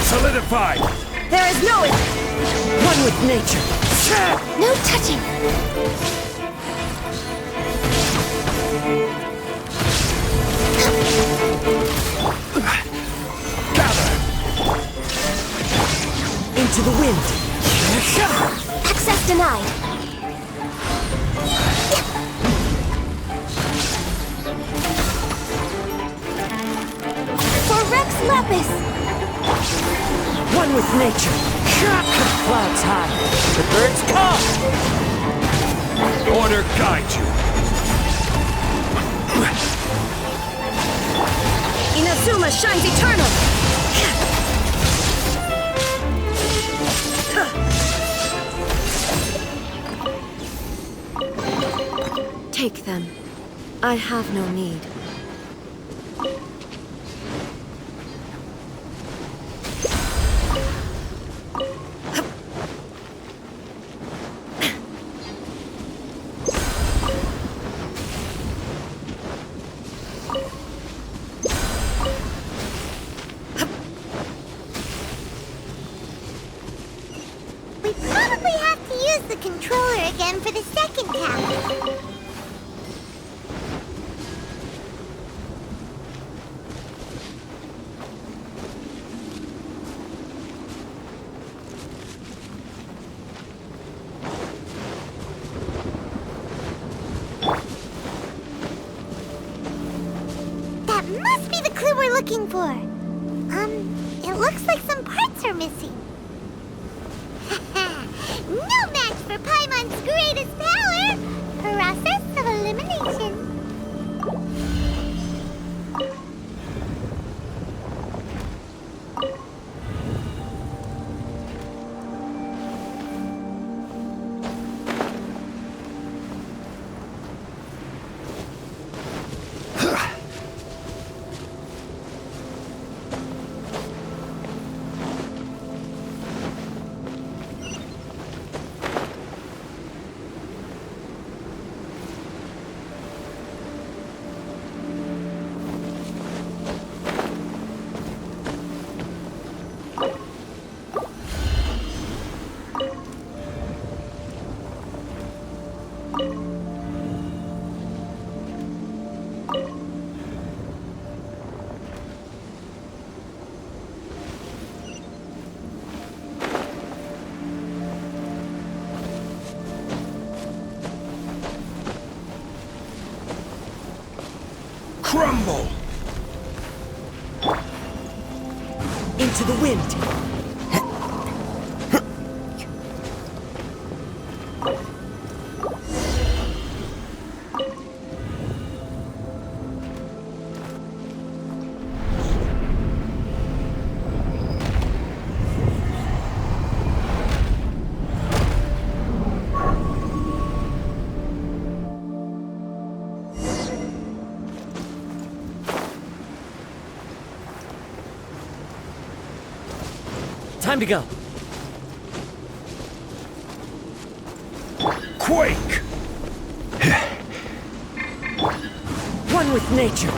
Speaker 10: Solidified!
Speaker 11: There is no
Speaker 9: One with nature.
Speaker 13: No touching.
Speaker 10: Gather!
Speaker 9: Into the wind.
Speaker 13: Access denied. For Rex Lapis!
Speaker 9: One with nature. Clouds high. The birds come.
Speaker 10: Order guide you!
Speaker 11: Inazuma shines eternal! Take them. I have no need.
Speaker 1: We probably have to use the controller again for the second tower. looking for? It looks like some parts are missing. No match for Paimon's greatest power! Process of elimination.
Speaker 10: Crumble!
Speaker 9: Into the wind! Time to go.
Speaker 10: Quake!
Speaker 9: One with nature.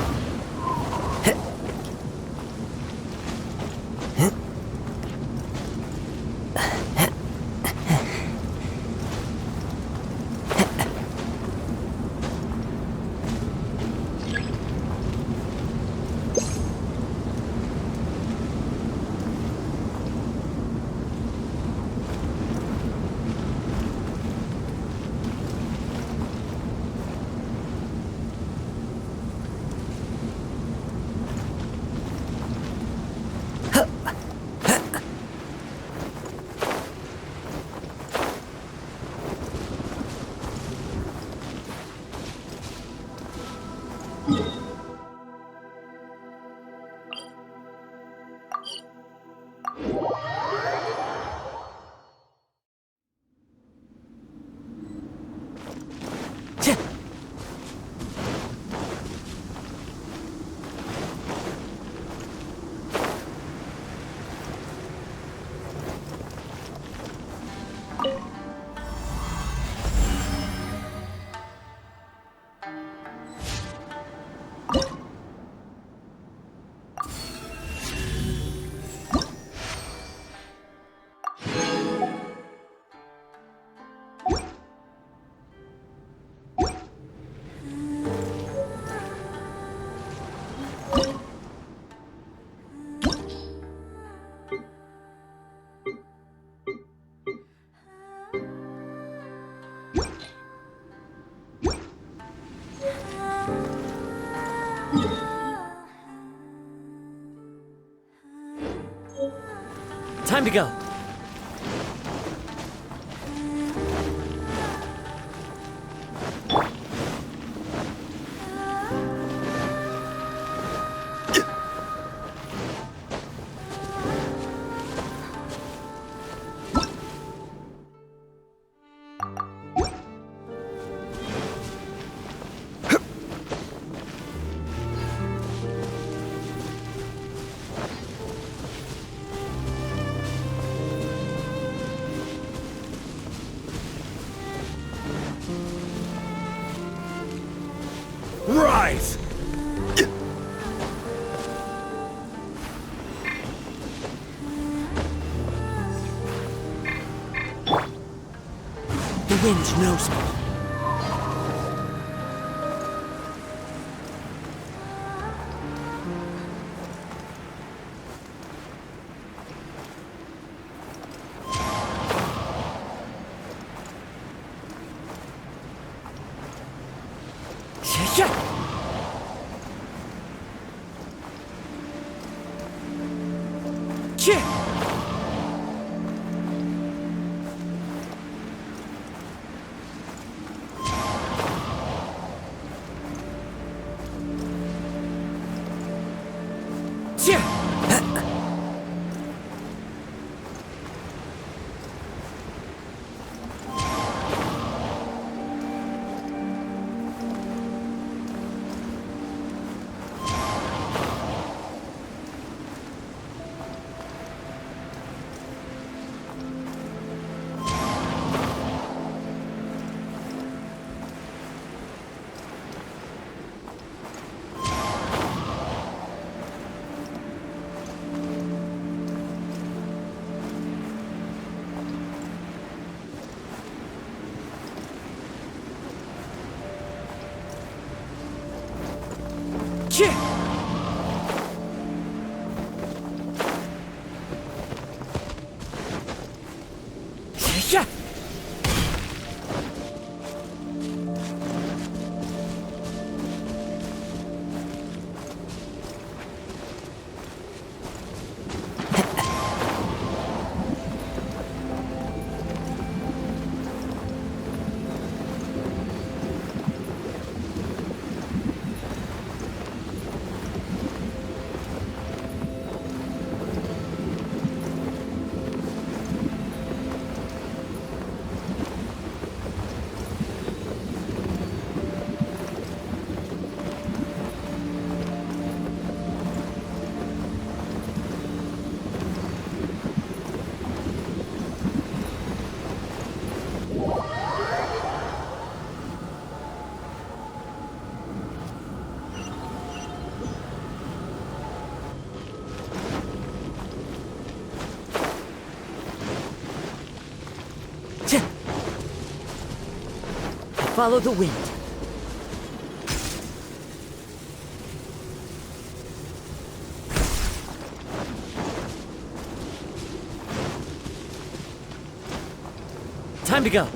Speaker 9: Time to go.
Speaker 10: Rise!
Speaker 9: The wind knows me. Follow the wind. Time to go.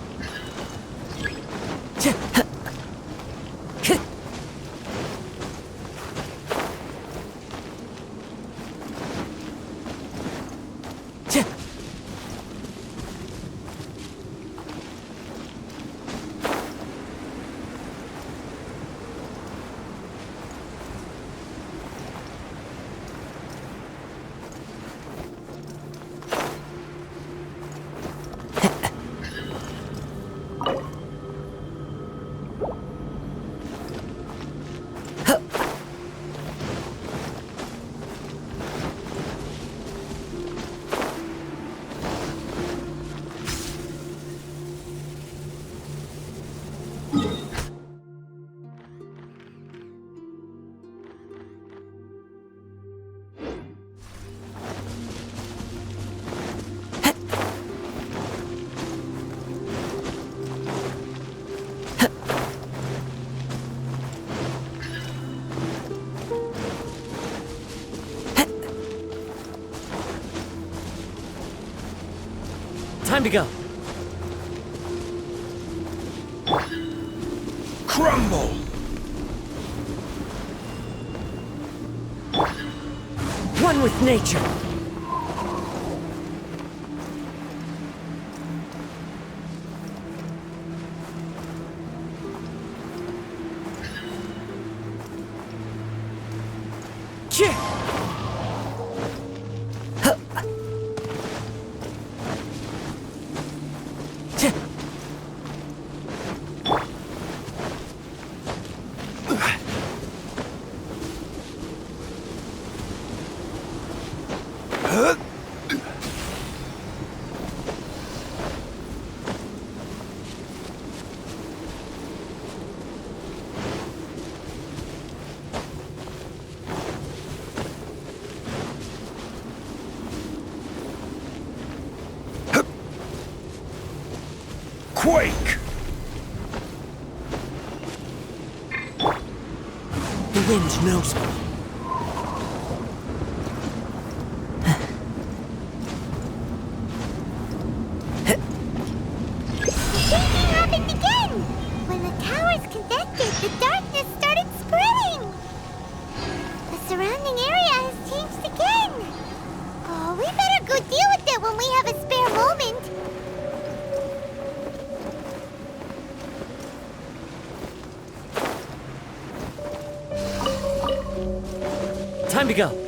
Speaker 9: Time to go.
Speaker 10: Crumble!
Speaker 9: One with nature.
Speaker 10: Quake!
Speaker 9: The wind knows me.
Speaker 1: Shaking happened again! When the towers connected, the darkness started spreading! The surrounding area has changed again! Oh, we better
Speaker 9: to go.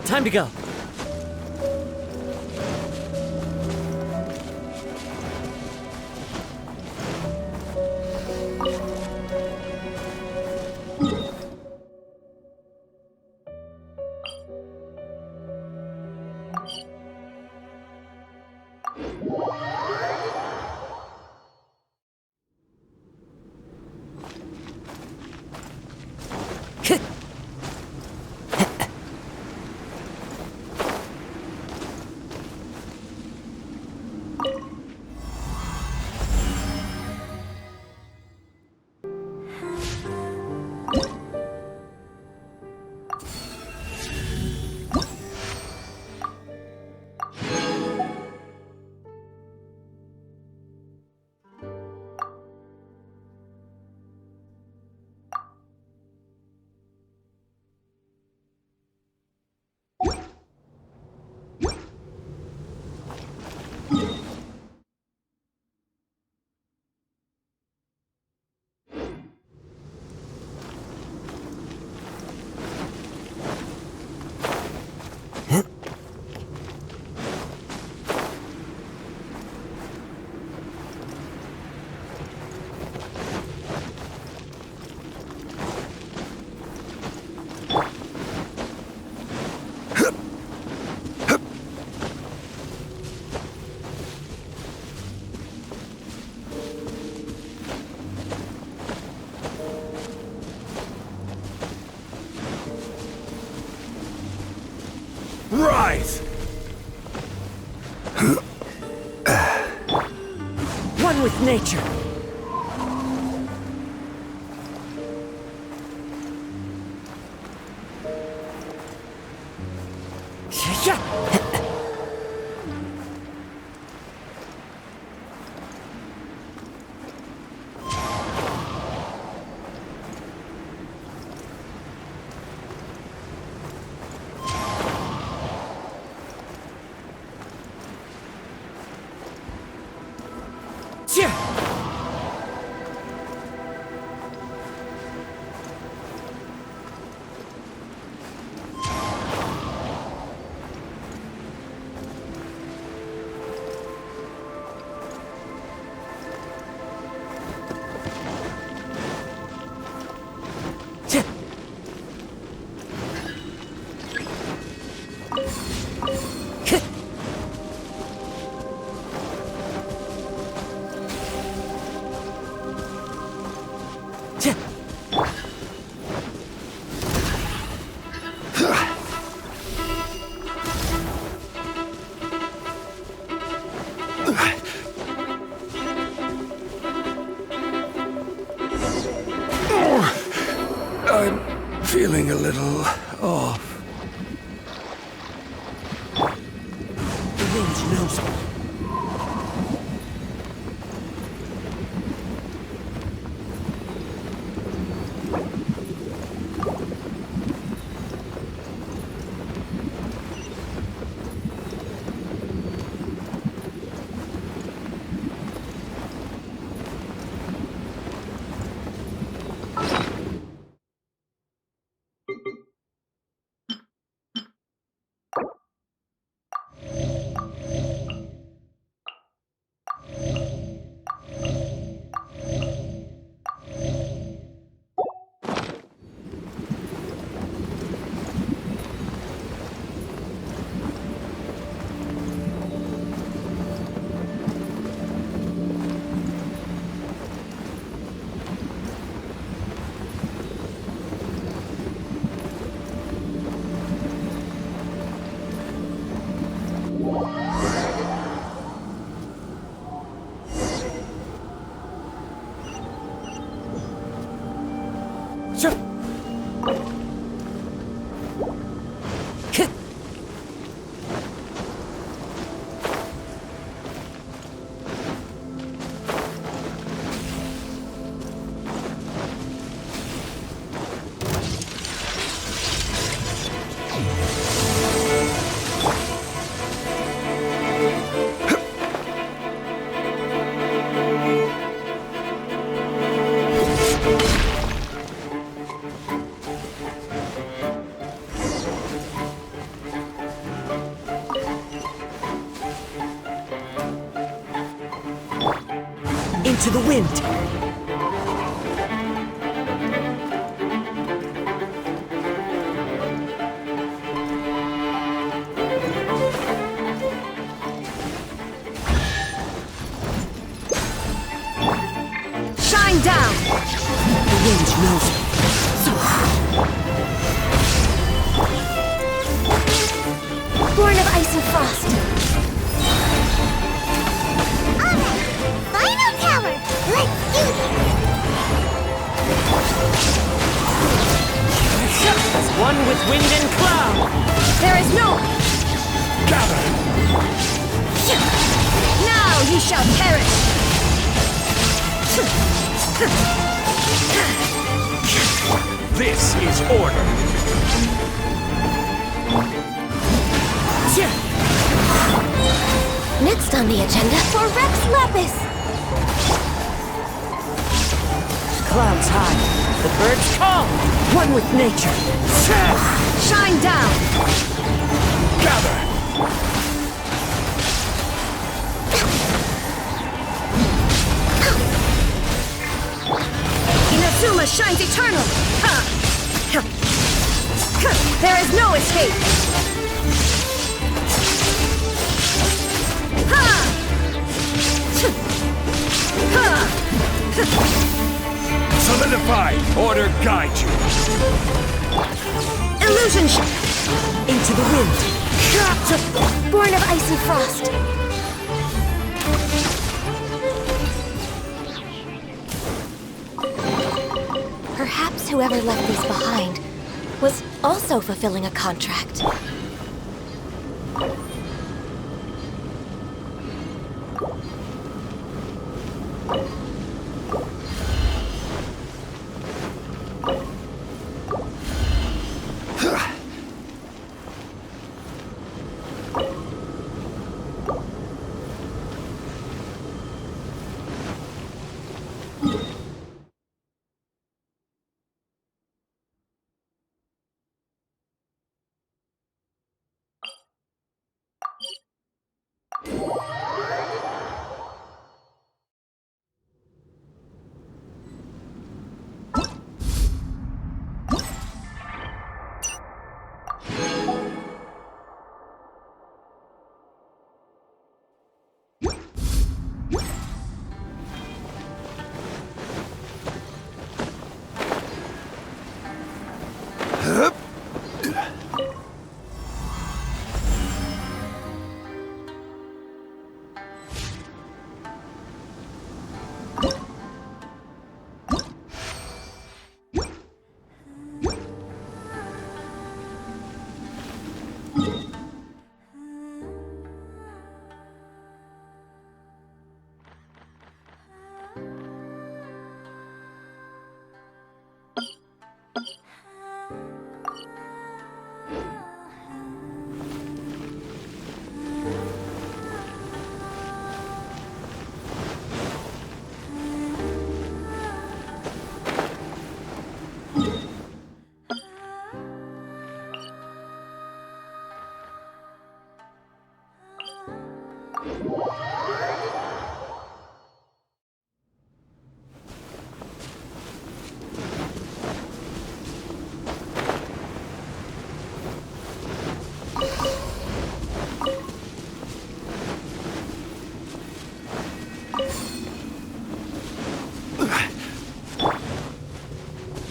Speaker 9: Time to go.
Speaker 10: Rise!
Speaker 9: One with nature.
Speaker 10: I'm feeling a little off.
Speaker 9: The wind knows me. Into the wind!
Speaker 11: Shine down!
Speaker 9: The wind knows me.
Speaker 13: Born of ice and frost.
Speaker 1: Alright, final tower! Let's do this!
Speaker 9: One with wind and cloud!
Speaker 11: There is no...
Speaker 10: Gather!
Speaker 11: Now ye shall perish!
Speaker 10: This is order!
Speaker 13: Next on the agenda,
Speaker 1: For Rex Lepus!
Speaker 9: Clouds high. The birds call. One with nature.
Speaker 11: Shine down!
Speaker 10: Gather!
Speaker 11: Inazuma shines eternal! Ha! Ha! Ha! There is no escape! Ha! Ha!
Speaker 10: Solidify! Order guide you!
Speaker 11: Illusion
Speaker 9: Into the wind.
Speaker 13: born of ice and frost. Perhaps whoever left these behind was also fulfilling a contract.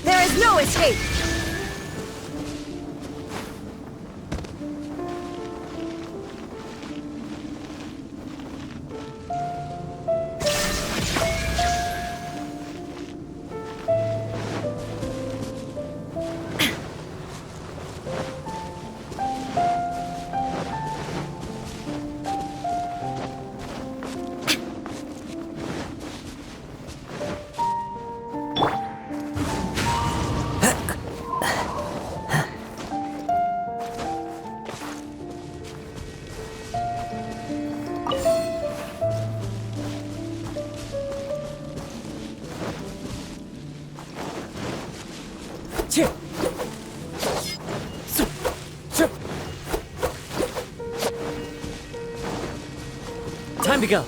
Speaker 11: There is no escape!
Speaker 9: Time to go.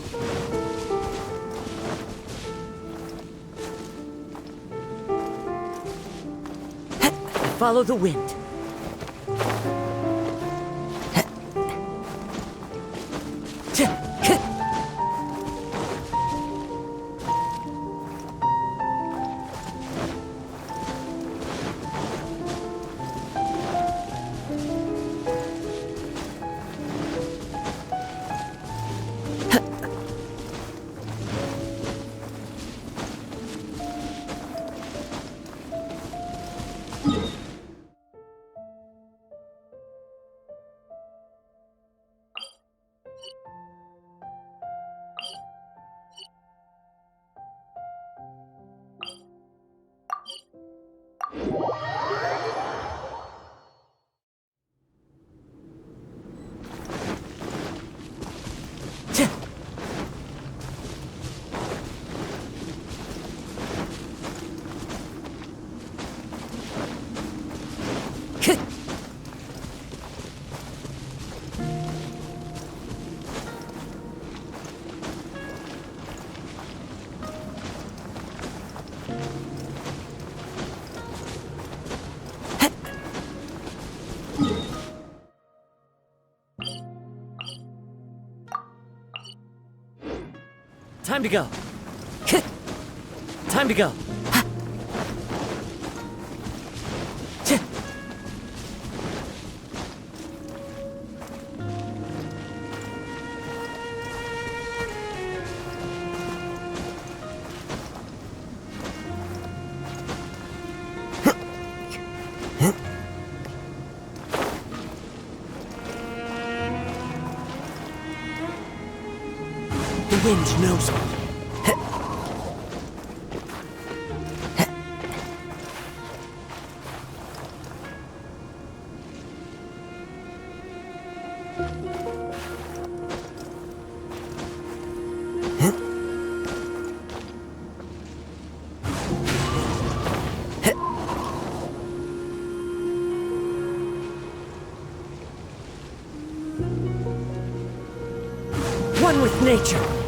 Speaker 9: follow the wind. Time to go. Time to go. The wind knows me. One with nature.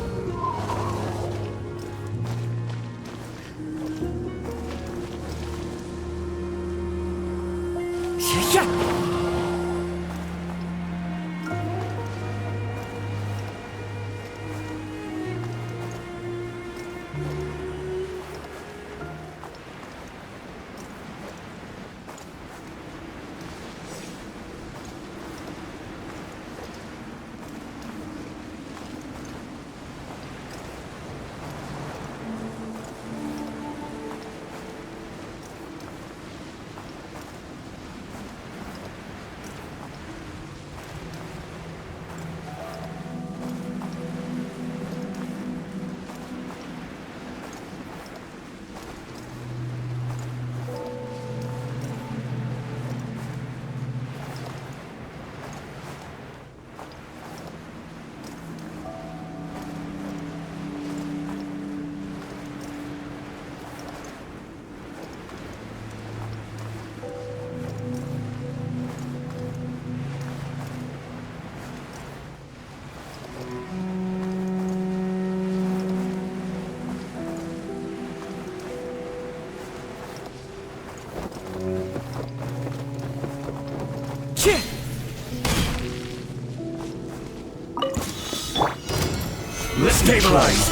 Speaker 10: Stabilize!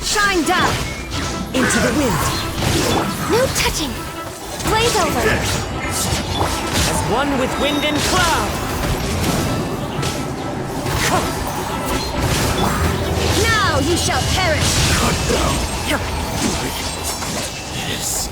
Speaker 11: Shine down!
Speaker 9: Into the wind.
Speaker 3: No touching! Blaze over!
Speaker 9: As one with wind and cloud.
Speaker 11: Now you shall perish!
Speaker 10: Cut down! Yes.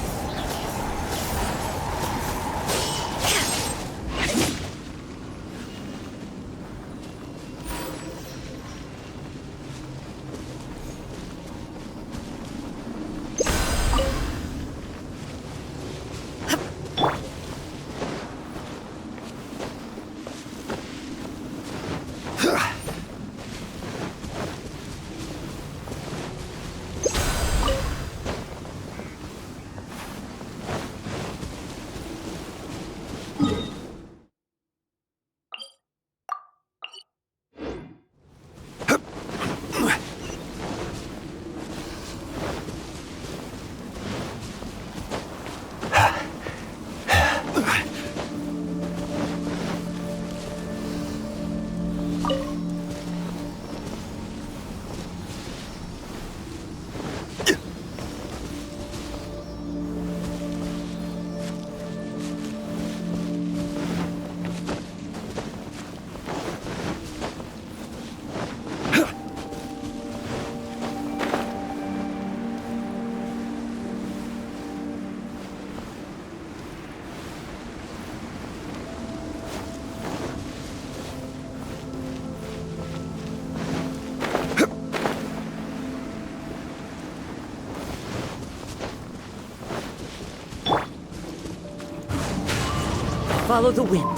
Speaker 9: Follow the wind.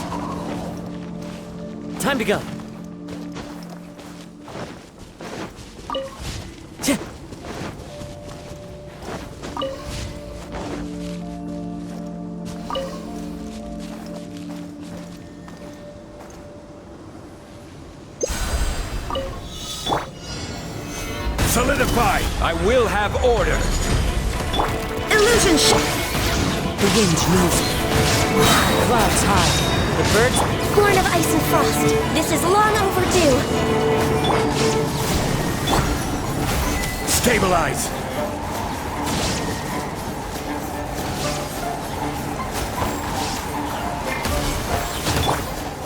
Speaker 9: Time to go.
Speaker 10: Solidify! I will have order!
Speaker 11: Illusion shot!
Speaker 9: The wind knows it. Clouds high. The birds...
Speaker 3: Horn of ice and frost. This is long overdue.
Speaker 10: Stabilize!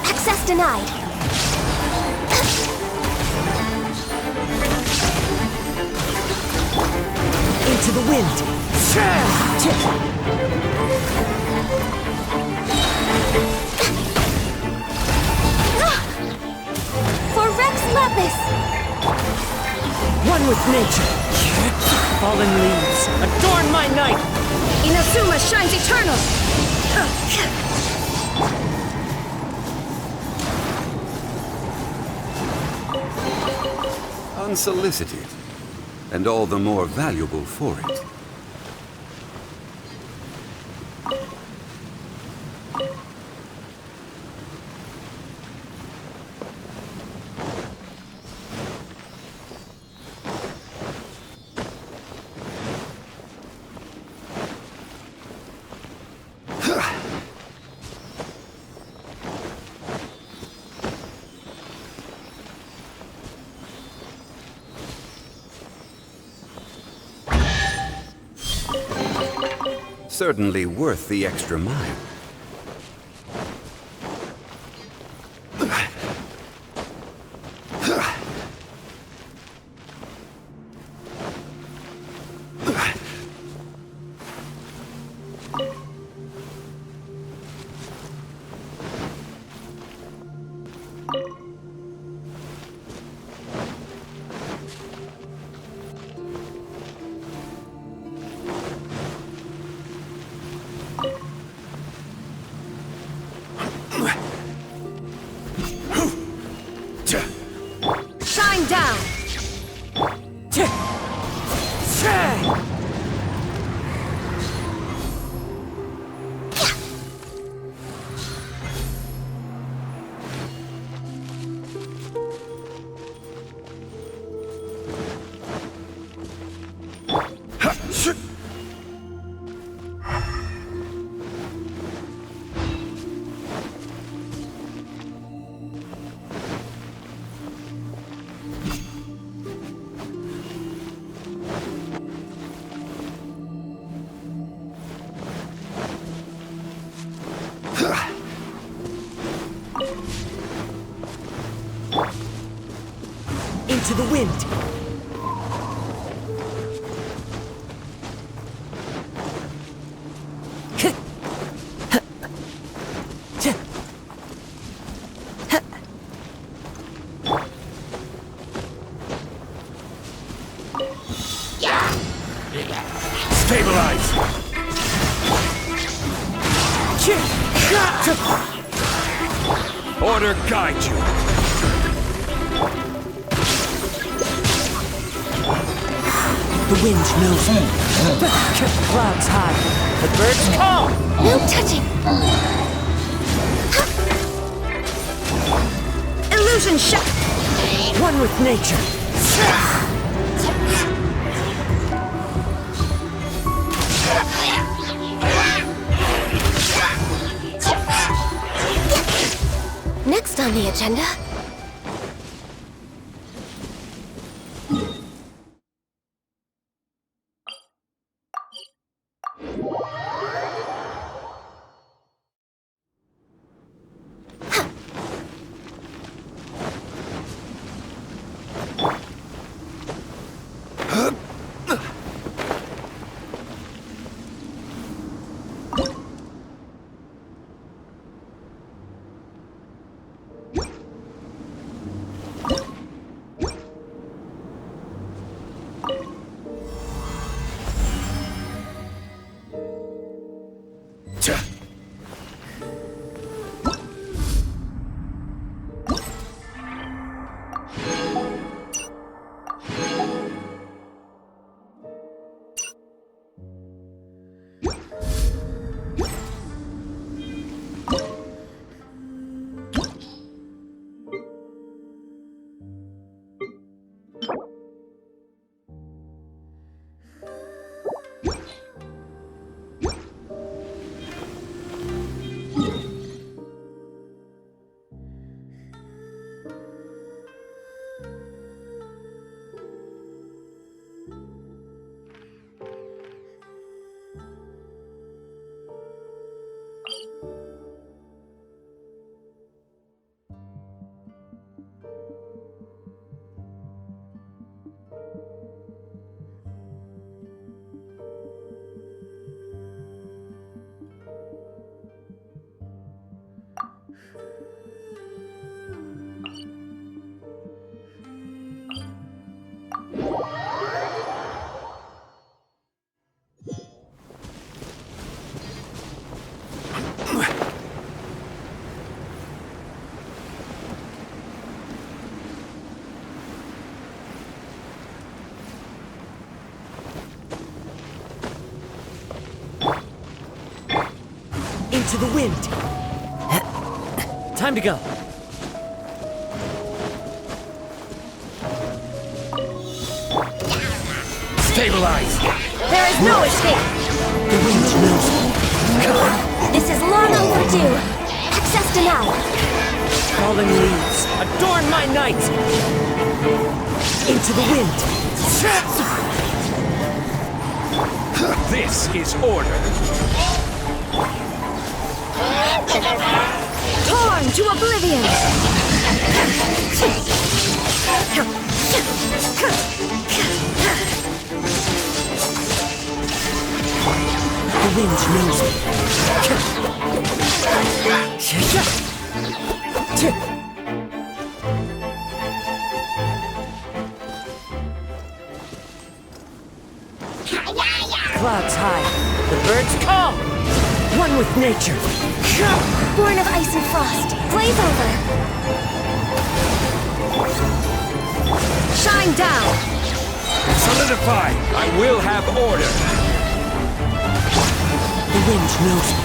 Speaker 3: Access denied.
Speaker 9: Into the wind.
Speaker 3: For Rex Lapis!
Speaker 9: One with nature. Fallen leaves. Adorn my night!
Speaker 11: Inazuma shines eternal!
Speaker 12: Unsolicited, and all the more valuable for it. Certainly worth the extra mile.
Speaker 11: Shine down!
Speaker 9: Into the wind.
Speaker 10: Stabilize! Order guide you!
Speaker 9: The wind knows me. Clouds high. The birds call.
Speaker 3: No touching.
Speaker 11: Illusion shot!
Speaker 9: One with nature.
Speaker 3: Next on the agenda...
Speaker 9: Into the wind. Time to go.
Speaker 10: Stabilize!
Speaker 11: There is no escape!
Speaker 9: The wind knows me.
Speaker 3: This is long overdue. Access denied.
Speaker 9: Fallen leaves, adorn my night! Into the wind.
Speaker 10: This is order.
Speaker 11: Torn to oblivion!
Speaker 9: The wind knows me. Clouds high, the birds call. One with nature.
Speaker 3: Born of ice and frost. Blaze over.
Speaker 11: Shine down!
Speaker 10: Solidify! I will have order.
Speaker 9: The wind knows me.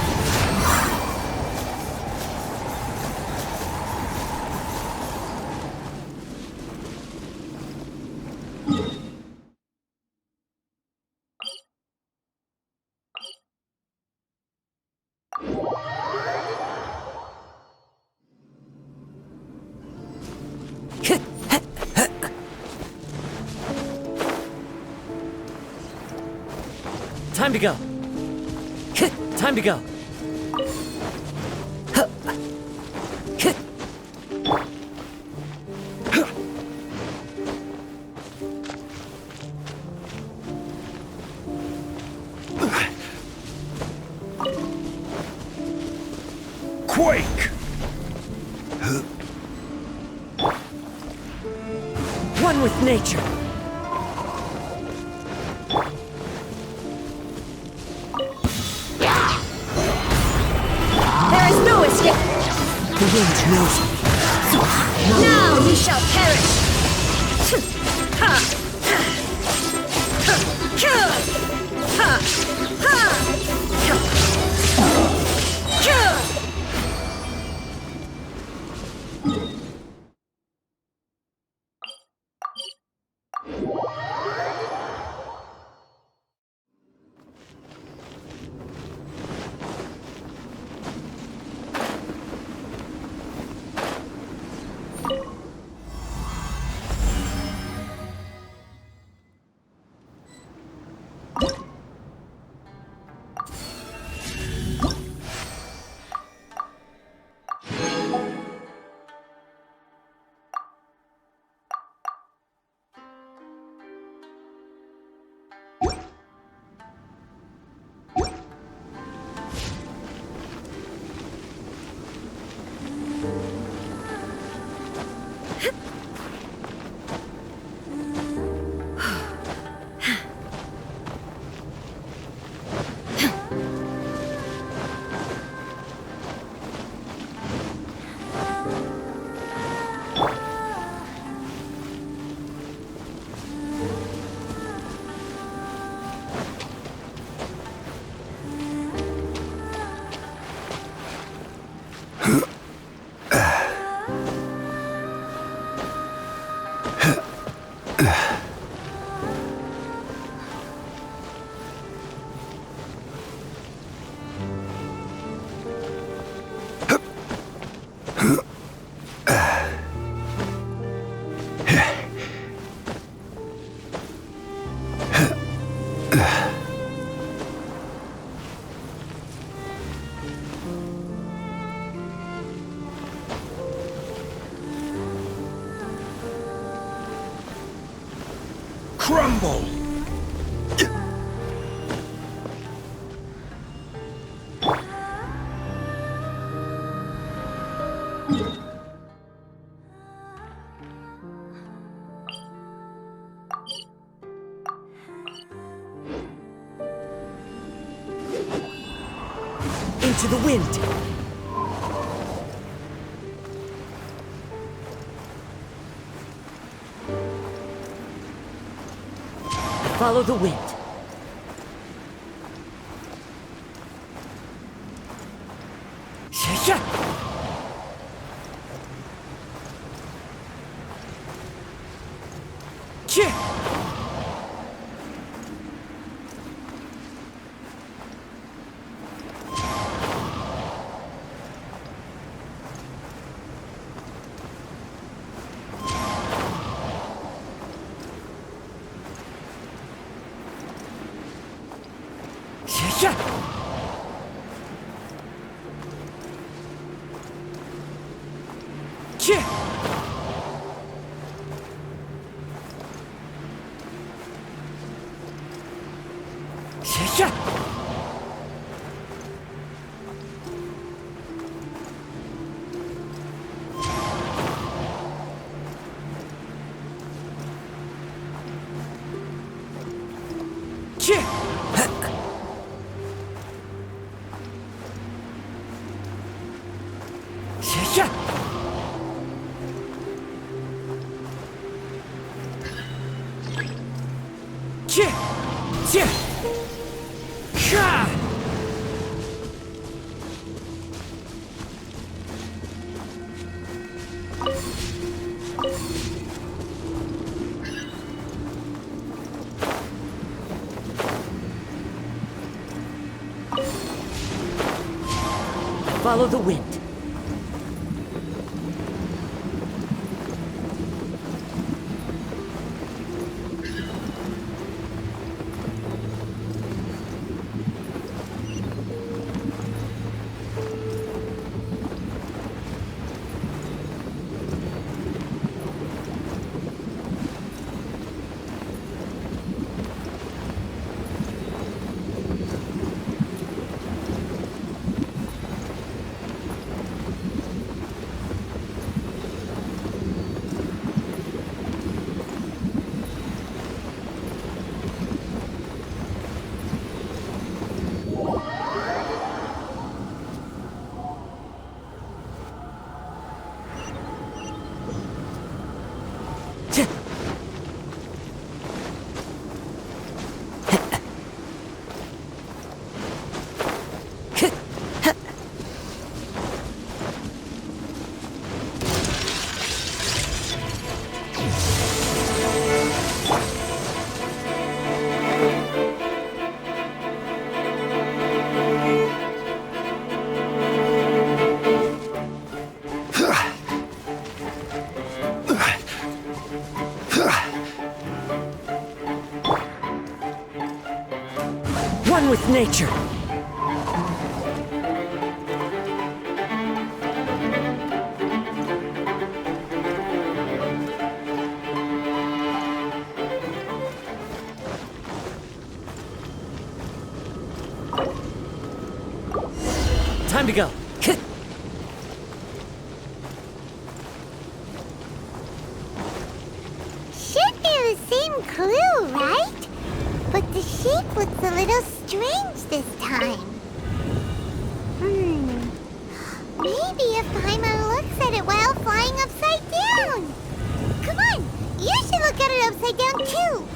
Speaker 9: Time to go. Time to go.
Speaker 10: Quake!
Speaker 9: One with nature.
Speaker 11: There is no escape!
Speaker 9: The wind knows me.
Speaker 11: Now ye shall perish!
Speaker 10: Crumble!
Speaker 9: Into the wind! Follow the wind. Yeah. Follow the wind. One with nature. Time to go.
Speaker 1: Should be the same clue, right? But the shape looks a little strange this time. Maybe if Paimon looks at it while flying upside down. Come on, you should look at it upside down too.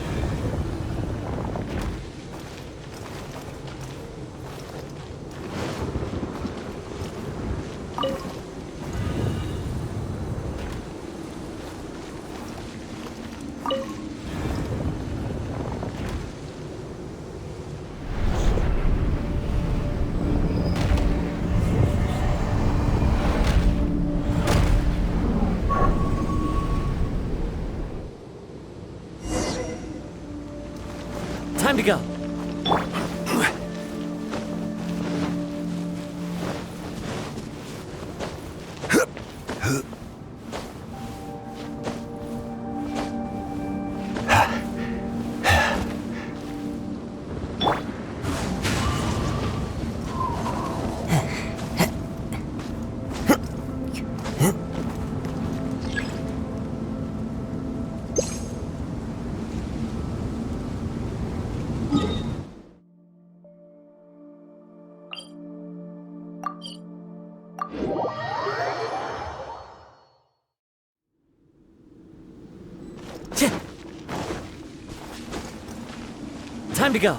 Speaker 9: Time to go.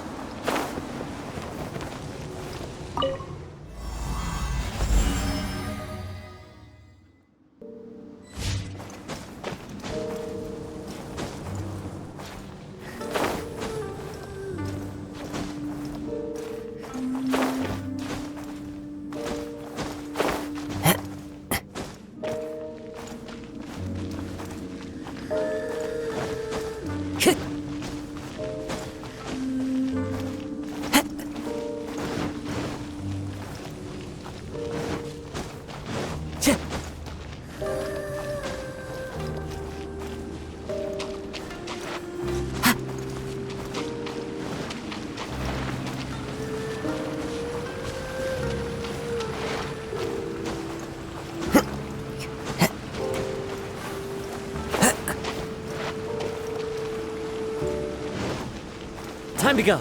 Speaker 9: Time to go.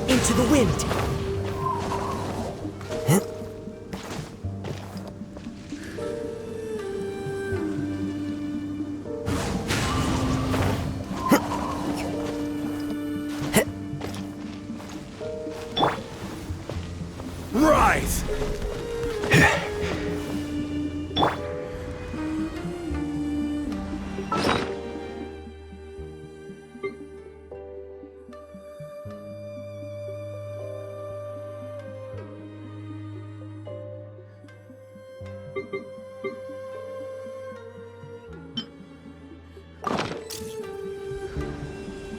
Speaker 9: Into the wind.
Speaker 10: Rise!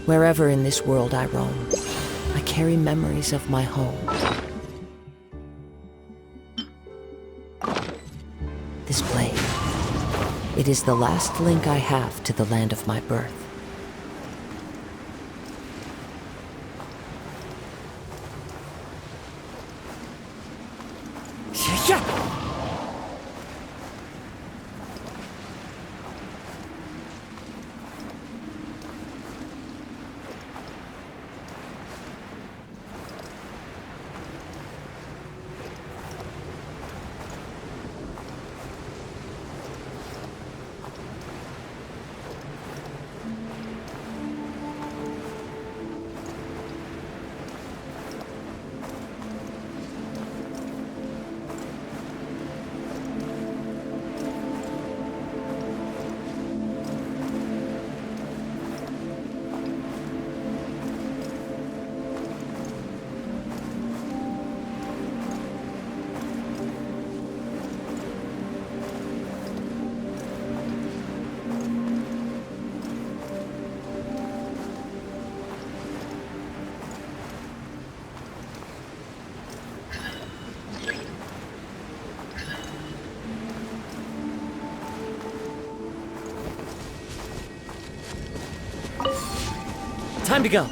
Speaker 4: Wherever in this world I roam, I carry memories of my home. This blade, it is the last link I have to the land of my birth.
Speaker 9: Time to go.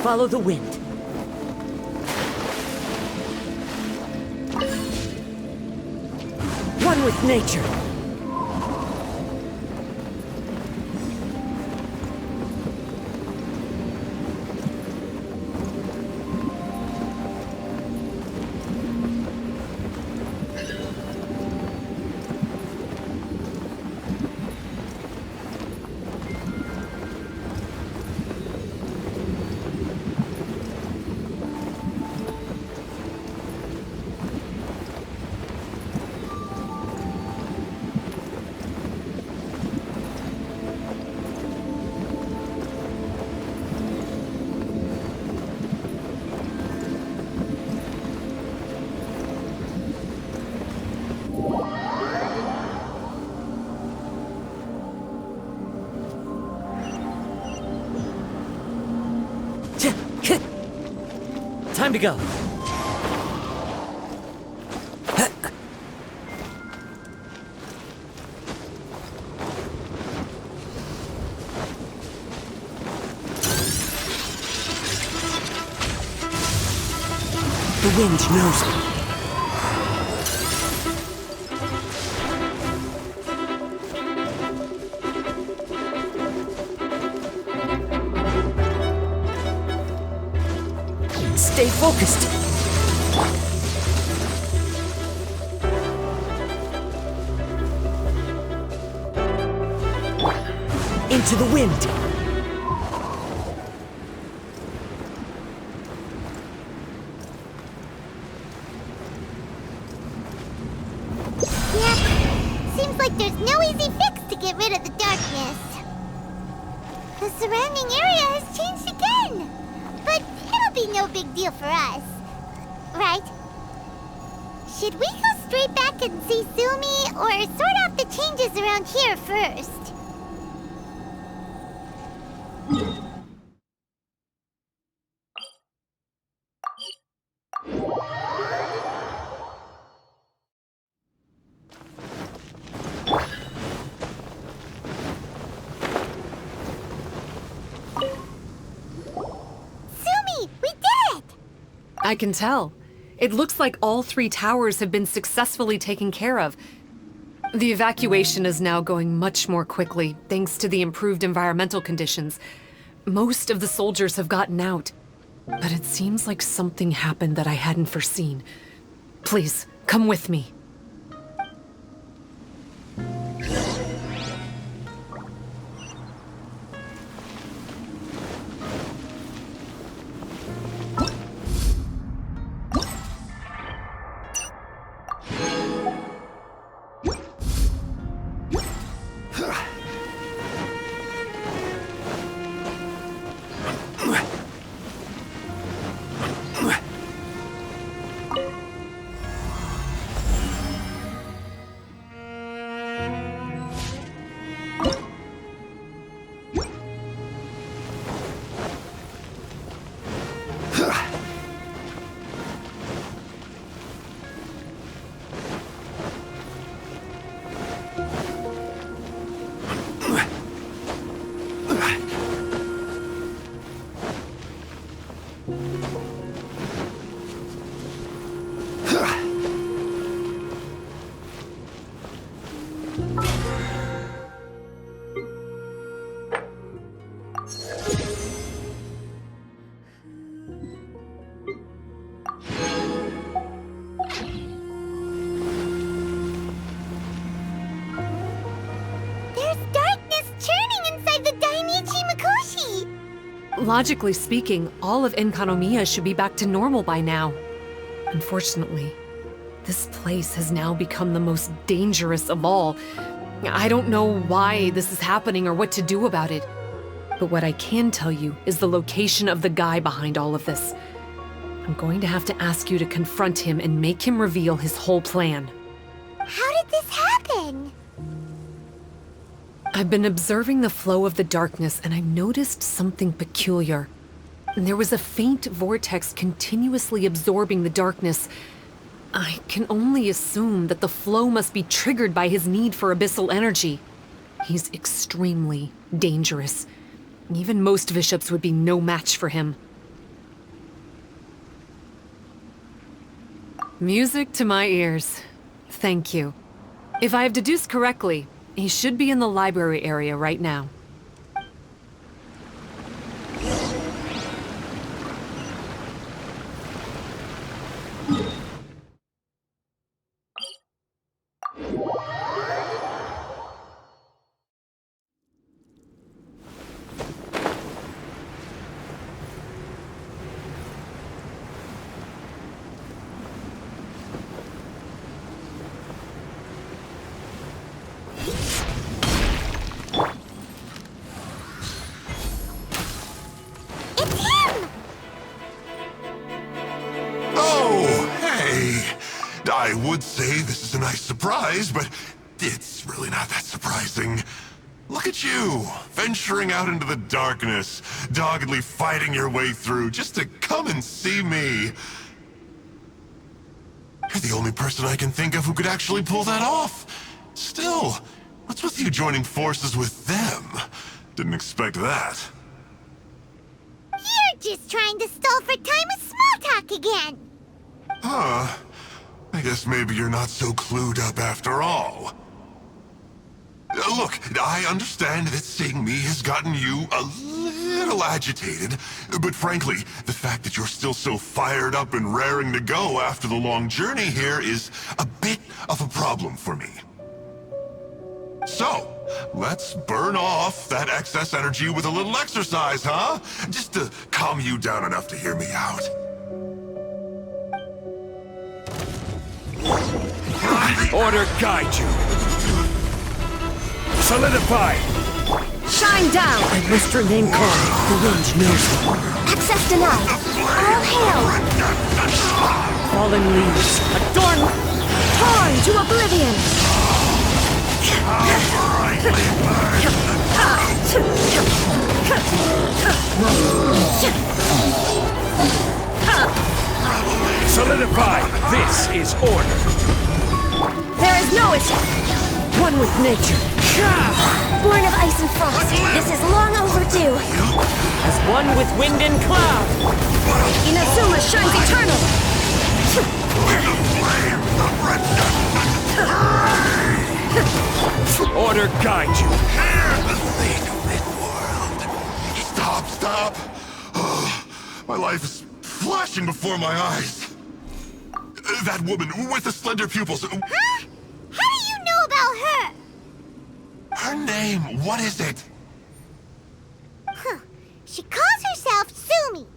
Speaker 9: Follow the wind. One with nature. Time to go. The wind knows me. Stay focused. Into the wind.
Speaker 1: Seems like there's no easy fix to get rid of the darkness. The surrounding area has changed again. But it'll be no big deal for us. Right? Should we go straight back and see Sumi, or sort out the changes around here first?
Speaker 6: I can tell. It looks like all 3 towers have been successfully taken care of. The evacuation is now going much more quickly, thanks to the improved environmental conditions. Most of the soldiers have gotten out, but it seems like something happened that I hadn't foreseen. Please, come with me. Logically speaking, all of Enkanomiya should be back to normal by now. Unfortunately, this place has now become the most dangerous of all. I don't know why this is happening or what to do about it. But what I can tell you is the location of the guy behind all of this. I'm going to have to ask you to confront him and make him reveal his whole plan.
Speaker 1: How did this happen?
Speaker 6: I've been observing the flow of the darkness, and I noticed something peculiar. There was a faint vortex continuously absorbing the darkness. I can only assume that the flow must be triggered by his need for abyssal energy. He's extremely dangerous. Even most bishops would be no match for him. Music to my ears. Thank you. If I have deduced correctly, he should be in the library area right now.
Speaker 14: I would say this is a nice surprise, but it's really not that surprising. Look at you, venturing out into the darkness, doggedly fighting your way through just to come and see me. You're the only person I can think of who could actually pull that off. Still, what's with you joining forces with them? Didn't expect that.
Speaker 1: You're just trying to stall for time with small talk again.
Speaker 14: Huh. I guess maybe you're not so clued up after all. Look, I understand that seeing me has gotten you a little agitated, but frankly, the fact that you're still so fired up and raring to go after the long journey here is a bit of a problem for me. So, let's burn off that excess energy with a little exercise, huh? Just to calm you down enough to hear me out.
Speaker 10: Order guide you. Solidify!
Speaker 11: Shine down!
Speaker 4: I must remain calm. The wind knows me.
Speaker 3: Access denied. All hail!
Speaker 4: Fallen leaves.
Speaker 11: Adorn! Torn to oblivion!
Speaker 10: Solidify! This is order.
Speaker 11: There is no escape!
Speaker 4: One with nature.
Speaker 3: Born of ice and frost, this is long overdue.
Speaker 9: As one with wind and cloud.
Speaker 11: Inazuma shines eternal!
Speaker 10: Order guide you.
Speaker 14: Hear the fate of this world. Stop. My life is flashing before my eyes. That woman with the slender pupils.
Speaker 1: Huh? How do you know about her?
Speaker 14: Her name, what is it?
Speaker 1: Huh. She calls herself Sumi.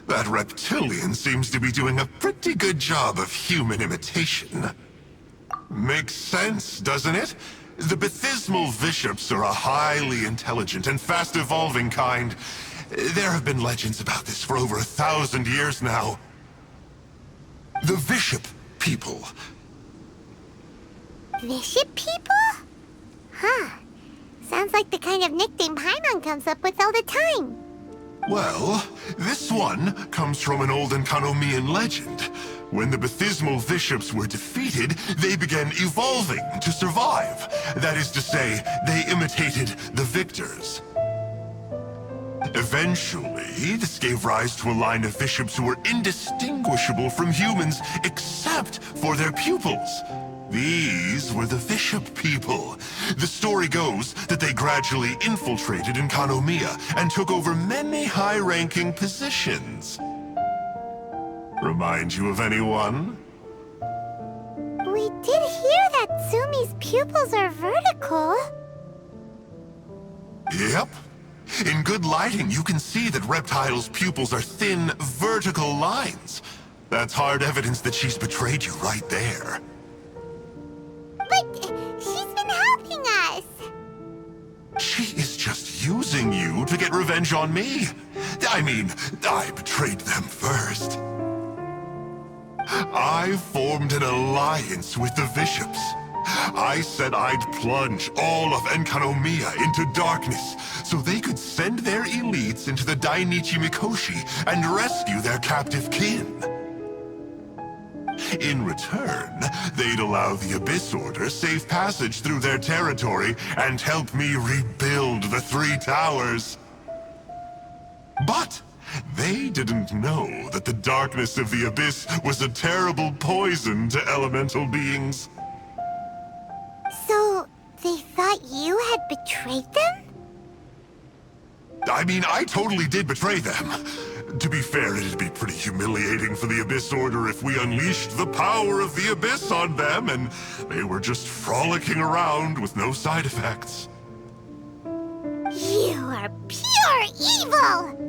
Speaker 14: That reptilian seems to be doing a pretty good job of human imitation. Makes sense, doesn't it? The Baptismal Bishops are a highly intelligent and fast-evolving kind. There have been legends about this for over 1,000 years now. The Bishop people.
Speaker 1: Bishop people? Huh. Sounds like the kind of nickname Paimon comes up with all the time.
Speaker 14: Well, this one comes from an old Enkanomian legend. When the Baptismal Bishops were defeated, they began evolving to survive. That is to say, they imitated the victors. Eventually, this gave rise to a line of bishops who were indistinguishable from humans except for their pupils. These were the Bishop people. The story goes that they gradually infiltrated Enkanomiya and took over many high-ranking positions. Remind you of anyone?
Speaker 1: We did hear that Sumi's pupils are vertical.
Speaker 14: Yep. In good lighting, you can see that Reptile's pupils are thin, vertical lines. That's hard evidence that she's betrayed you right there.
Speaker 1: But she's been helping us.
Speaker 14: She is just using you to get revenge on me. I mean, I betrayed them first. I formed an alliance with the bishops. I said I'd plunge all of Enkanomiya into darkness so they could send their elites into the Dainichi Mikoshi and rescue their captive kin. In return, they'd allow the Abyss Order safe passage through their territory and help me rebuild the Three Towers. But they didn't know that the darkness of the Abyss was a terrible poison to elemental beings.
Speaker 1: So, they thought you had betrayed them?
Speaker 14: I mean, I totally did betray them. To be fair, it'd be pretty humiliating for the Abyss Order if we unleashed the power of the Abyss on them and they were just frolicking around with no side effects.
Speaker 1: You are pure evil!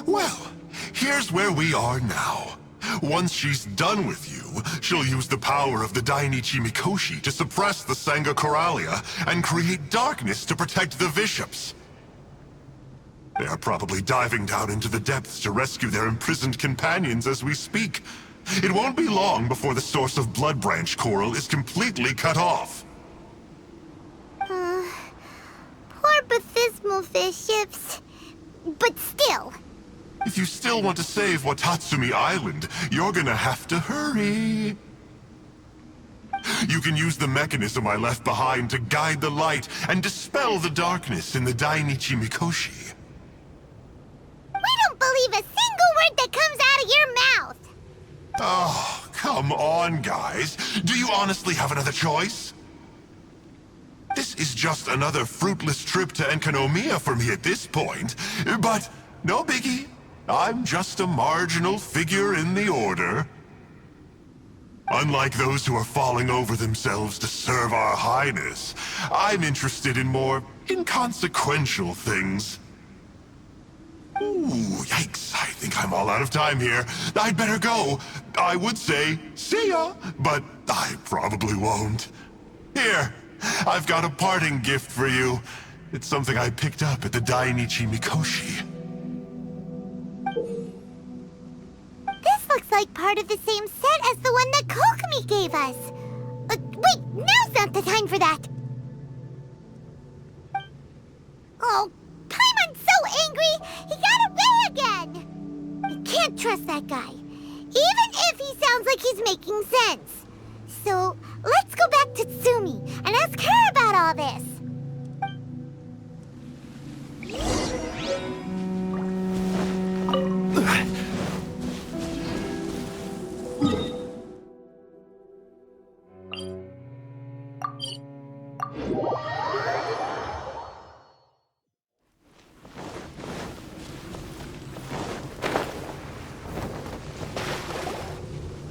Speaker 14: Well, here's where we are now. Once she's done with you, she'll use the power of the Dainichi Mikoshi to suppress the Sangha Coralia and create darkness to protect the bishops. They are probably diving down into the depths to rescue their imprisoned companions as we speak. It won't be long before the source of Blood Branch Coral is completely cut off.
Speaker 1: abysmal bishops. But still.
Speaker 14: If you still want to save Watatsumi Island, you're gonna have to hurry. You can use the mechanism I left behind to guide the light and dispel the darkness in the Dainichi Mikoshi.
Speaker 1: We don't believe a single word that comes out of your mouth!
Speaker 14: Oh, come on, guys. Do you honestly have another choice? This is just another fruitless trip to Enkanomiya for me at this point. But no biggie. I'm just a marginal figure in the Order. Unlike those who are falling over themselves to serve our Highness, I'm interested in more inconsequential things. Ooh, yikes. I think I'm all out of time here. I'd better go. I would say, see ya, but I probably won't. Here, I've got a parting gift for you. It's something I picked up at the Dainichi Mikoshi.
Speaker 1: This looks like part of the same set as the one that Kokomi gave us. Wait, now's not the time for that. Oh, Paimon's so angry, he got away again. I can't trust that guy, even if he sounds like he's making sense. So, let's go back to Tsumi and ask her about all this.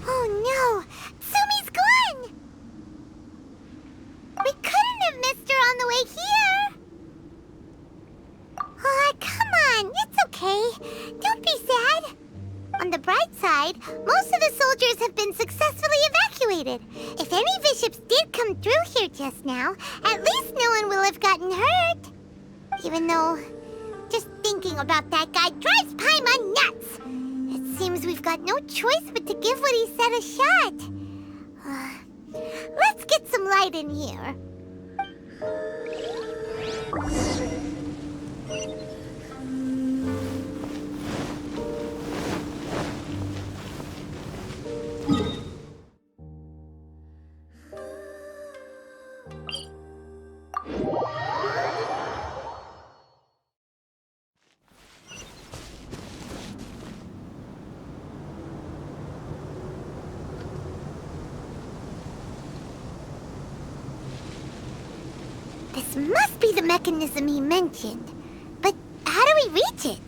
Speaker 1: Oh no! Tsumi's gone! We couldn't have missed her on the way here! Oh, come on, it's okay. Don't be sad. On the bright side, most of the soldiers have been successfully evacuated. If any bishops did come through here just now, at least no one will have gotten hurt. Even though, just thinking about that guy drives Paimon nuts. It seems we've got no choice but to give what he said a shot. Let's get some light in here. This must be the mechanism he mentioned. But how do we reach it?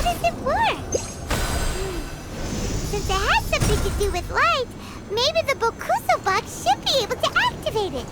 Speaker 1: does it work? Since it has something to do with light, maybe the Bokuso box should be able to activate it.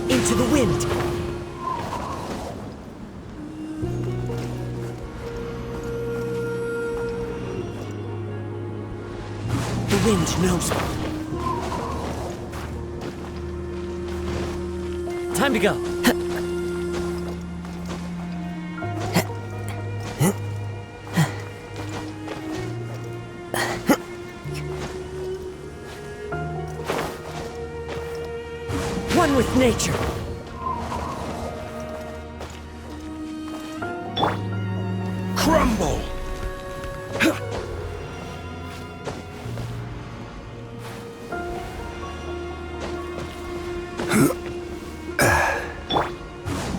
Speaker 9: Into the wind! The wind knows me. Time to go. One with nature.
Speaker 10: Crumble!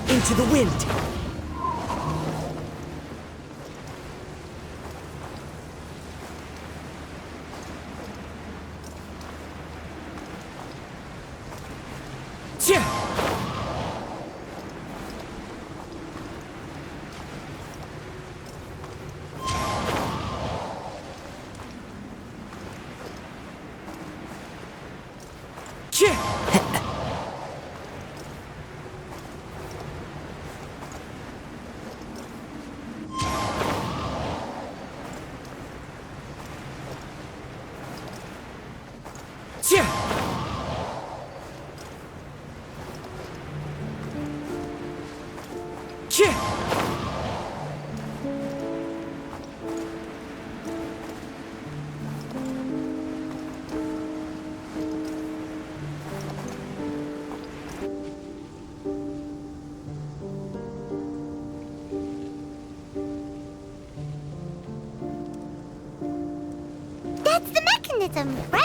Speaker 9: Into the wind.
Speaker 1: That's the mechanism, right?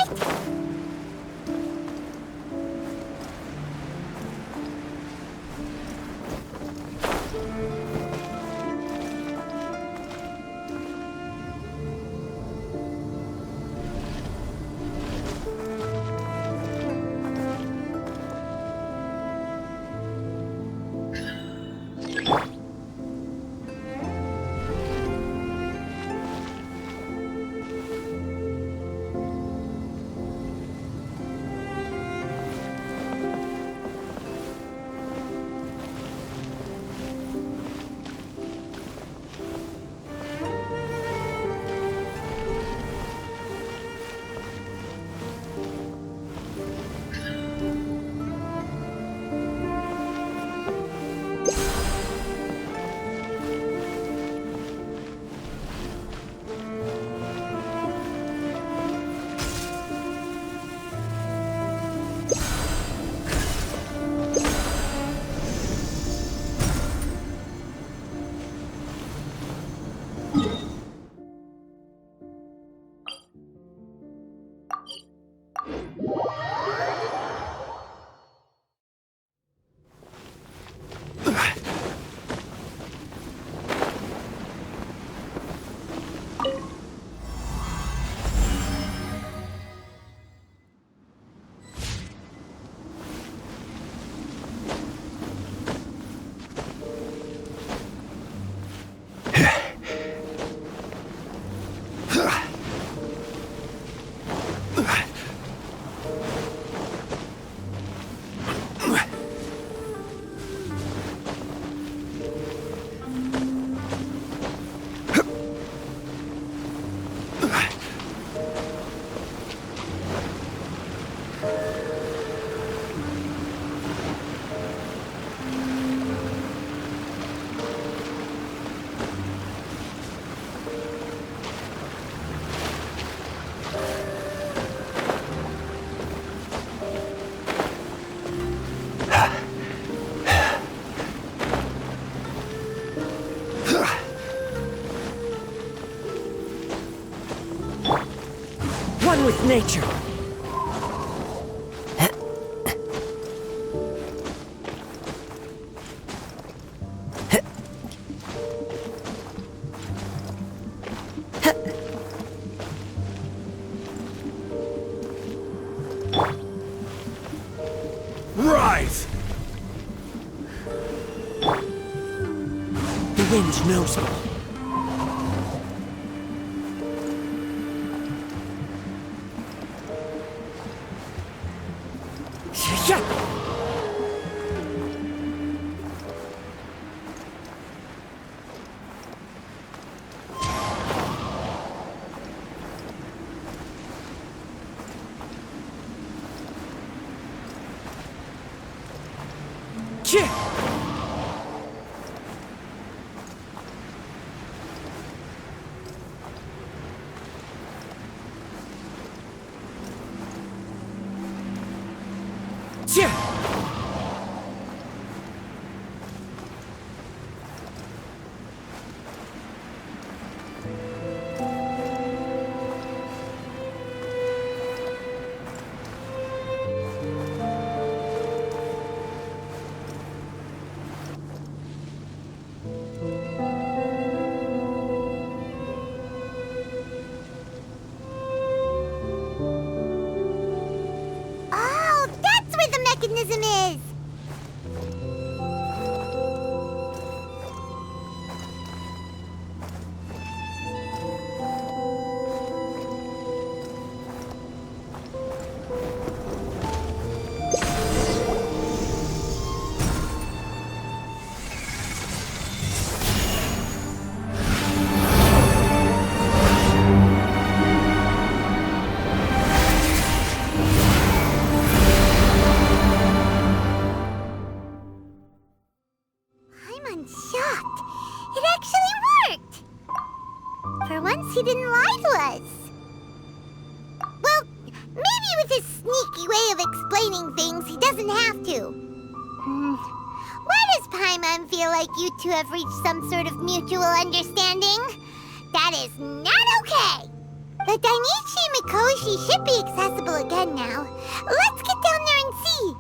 Speaker 9: with nature.
Speaker 10: Rise!
Speaker 9: The wind knows me.
Speaker 1: Oh, that's where the mechanism is! I'm shocked. It actually worked! For once, he didn't lie to us. Well, maybe with his sneaky way of explaining things, he doesn't have to. Why does Paimon feel like you two have reached some sort of mutual understanding? That is not okay! The Dainichi Mikoshi should be accessible again now. Let's get down there and see!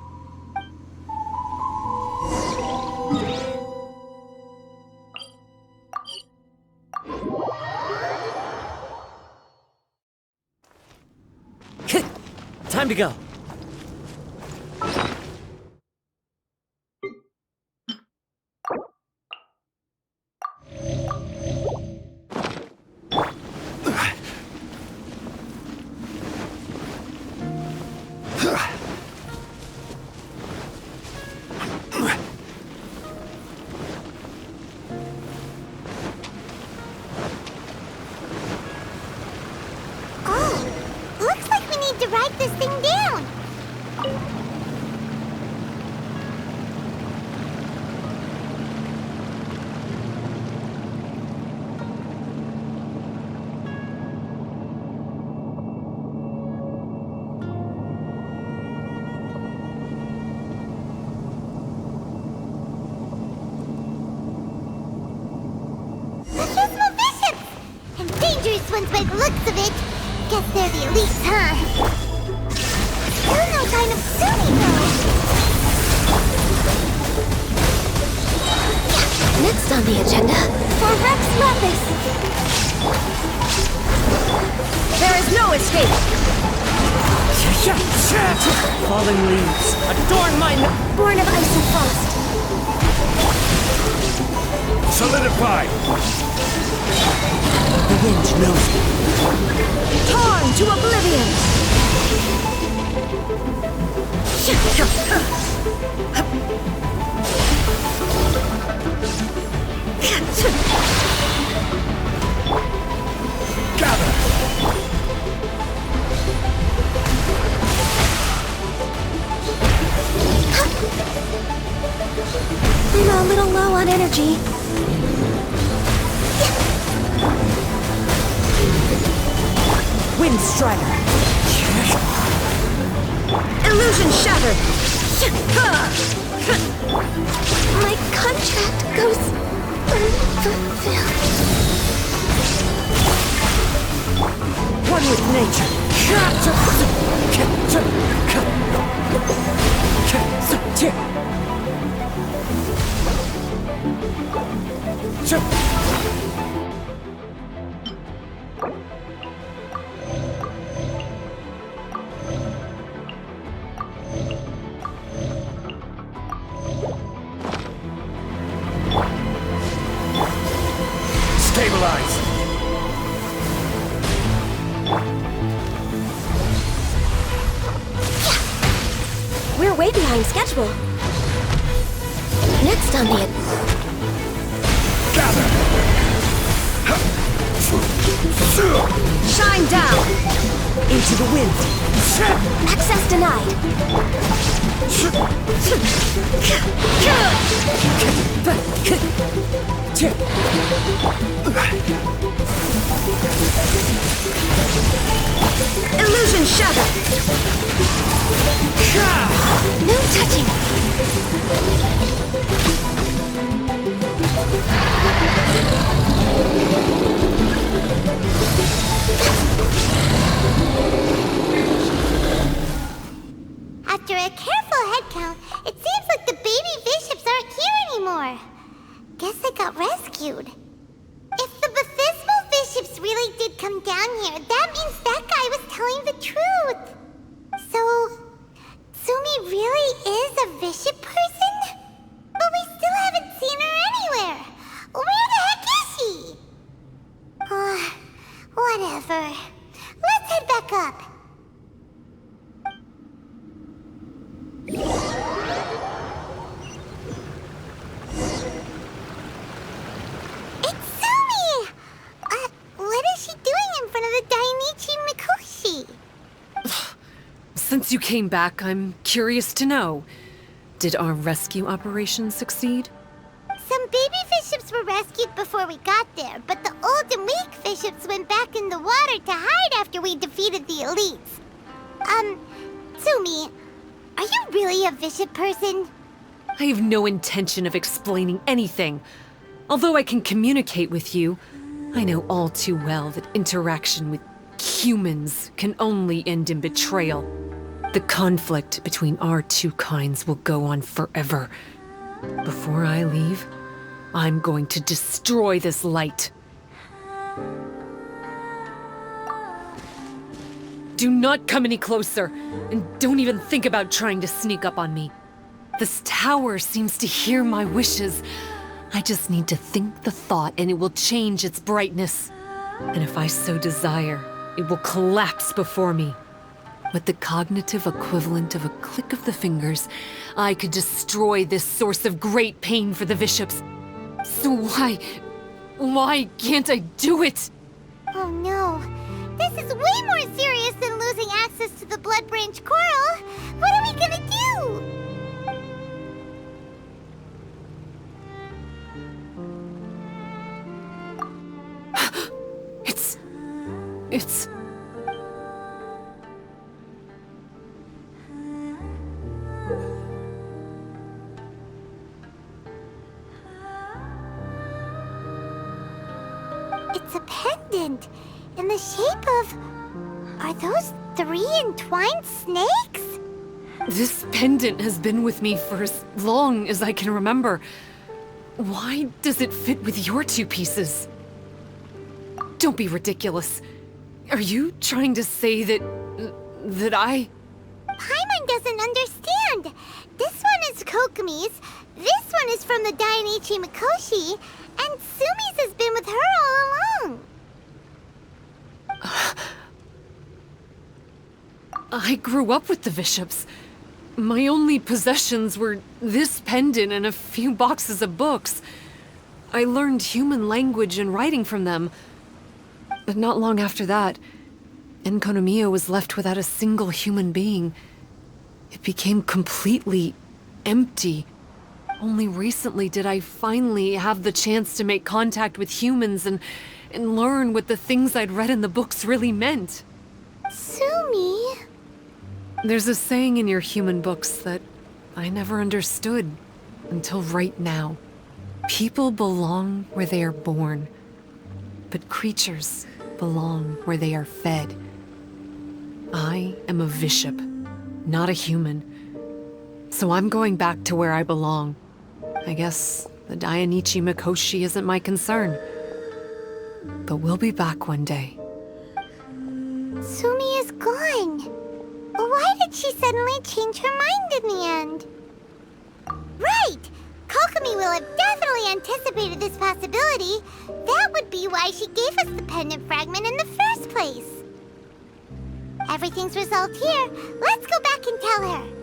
Speaker 9: Time to go.
Speaker 1: To write this thing down. Here's my bishops! And dangerous ones by the looks of it. Guess they're the elites, huh? Still no sign of Sumi, though.
Speaker 13: Next on the agenda,
Speaker 11: For Rex Lapis! There is no escape!
Speaker 9: Falling leaves, adorn my...
Speaker 11: Born of ice and frost.
Speaker 10: Solidify!
Speaker 9: The wind knows me.
Speaker 11: Torn to oblivion!
Speaker 10: Gather!
Speaker 11: I'm a little low on energy.
Speaker 9: Wind Strider.
Speaker 11: Illusion shattered!
Speaker 13: my contract goes unfulfilled.
Speaker 9: One with nature.
Speaker 2: Stabilize!
Speaker 13: We're way behind schedule. Next on the...
Speaker 2: Gather!
Speaker 11: Shine down!
Speaker 9: Into the wind.
Speaker 13: Access denied.
Speaker 11: Illusion shattered!
Speaker 13: No touching.
Speaker 1: After a careful head count, it seems like the baby bishops aren't here anymore. Guess they got rescued. If the Baptismal bishops really did come down here, that means that guy was telling the truth. So, Sumi really is a bishop person? But we still haven't seen her anywhere. Where the heck is she? Whatever. Let's head back up. It's Sumi! What is she doing in front of the Dainichi Mikoshi?
Speaker 6: Since you came back, I'm curious to know. Did our rescue operation succeed?
Speaker 1: Some baby bishops were rescued before we got there, but the old and weak bishops went back in the water to hide after we defeated the elites. Sumi, are you really a bishop person?
Speaker 6: I have no intention of explaining anything. Although I can communicate with you, I know all too well that interaction with humans can only end in betrayal. The conflict between our two kinds will go on forever. Before I leave, I'm going to destroy this light. Do not come any closer, and don't even think about trying to sneak up on me. This tower seems to hear my wishes. I just need to think the thought and it will change its brightness. And if I so desire, it will collapse before me. With the cognitive equivalent of a click of the fingers, I could destroy this source of great pain for the bishops. So why can't I do it?
Speaker 1: Oh no. This is way more serious than losing access to the Blood Branch Coral. What are we gonna do?
Speaker 6: It's...
Speaker 1: It's a pendant in the shape of... Are those 3 entwined snakes?
Speaker 6: This pendant has been with me for as long as I can remember. Why does it fit with your 2 pieces? Don't be ridiculous. Are you trying to say that I...
Speaker 1: Paimon doesn't understand. This one is Kokomi's, this one is from the Dainichi Mikoshi, and Sumi's has been with her all along.
Speaker 6: I grew up with the bishops. My only possessions were this pendant and a few boxes of books. I learned human language and writing from them. But not long after that, Enkonomiya was left without a single human being. It became completely empty. Only recently did I finally have the chance to make contact with humans and learn what the things I'd read in the books really meant.
Speaker 1: Sumi?
Speaker 6: There's a saying in your human books that I never understood until right now. People belong where they are born, but creatures belong where they are fed. I am a bishop, not a human. So I'm going back to where I belong. I guess The Dainichi Mikoshi isn't my concern. But we'll be back one day.
Speaker 1: Sumi is gone. Why did she suddenly change her mind in the end? Right! Kokomi will have definitely anticipated this possibility. That would be why she gave us the pendant fragment in the first place. Everything's resolved here. Let's go back and tell her.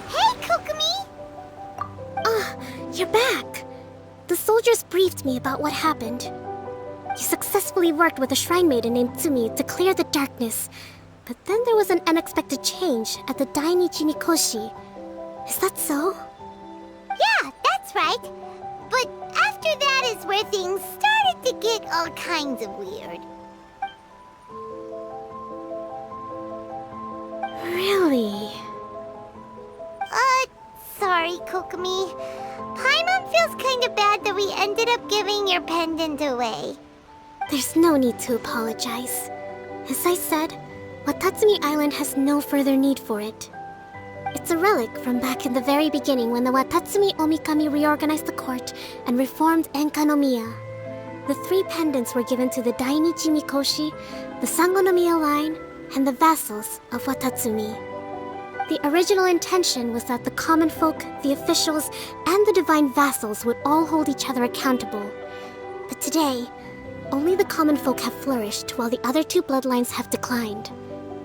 Speaker 1: Hey, Kokomi!
Speaker 3: You're back. The soldiers briefed me about what happened. You successfully worked with a shrine maiden named Tsumi to clear the darkness. But then there was an unexpected change at the Dainichi Mikoshi. Is that so?
Speaker 1: Yeah, that's right. But after that is where things started to get all kinds of weird.
Speaker 3: Really?
Speaker 1: Sorry, Kokomi. Paimon feels kind of bad that we ended up giving your pendant away.
Speaker 3: There's no need to apologize. As I said, Watatsumi Island has no further need for it. It's a relic from back in the very beginning when the Watatsumi Omikami reorganized the court and reformed Enkanomiya. The 3 pendants were given to the Dainichi Mikoshi, the Sangonomiya line, and the vassals of Watatsumi. The original intention was that the common folk, the officials, and the divine vassals would all hold each other accountable. But today, only the common folk have flourished while the other 2 bloodlines have declined.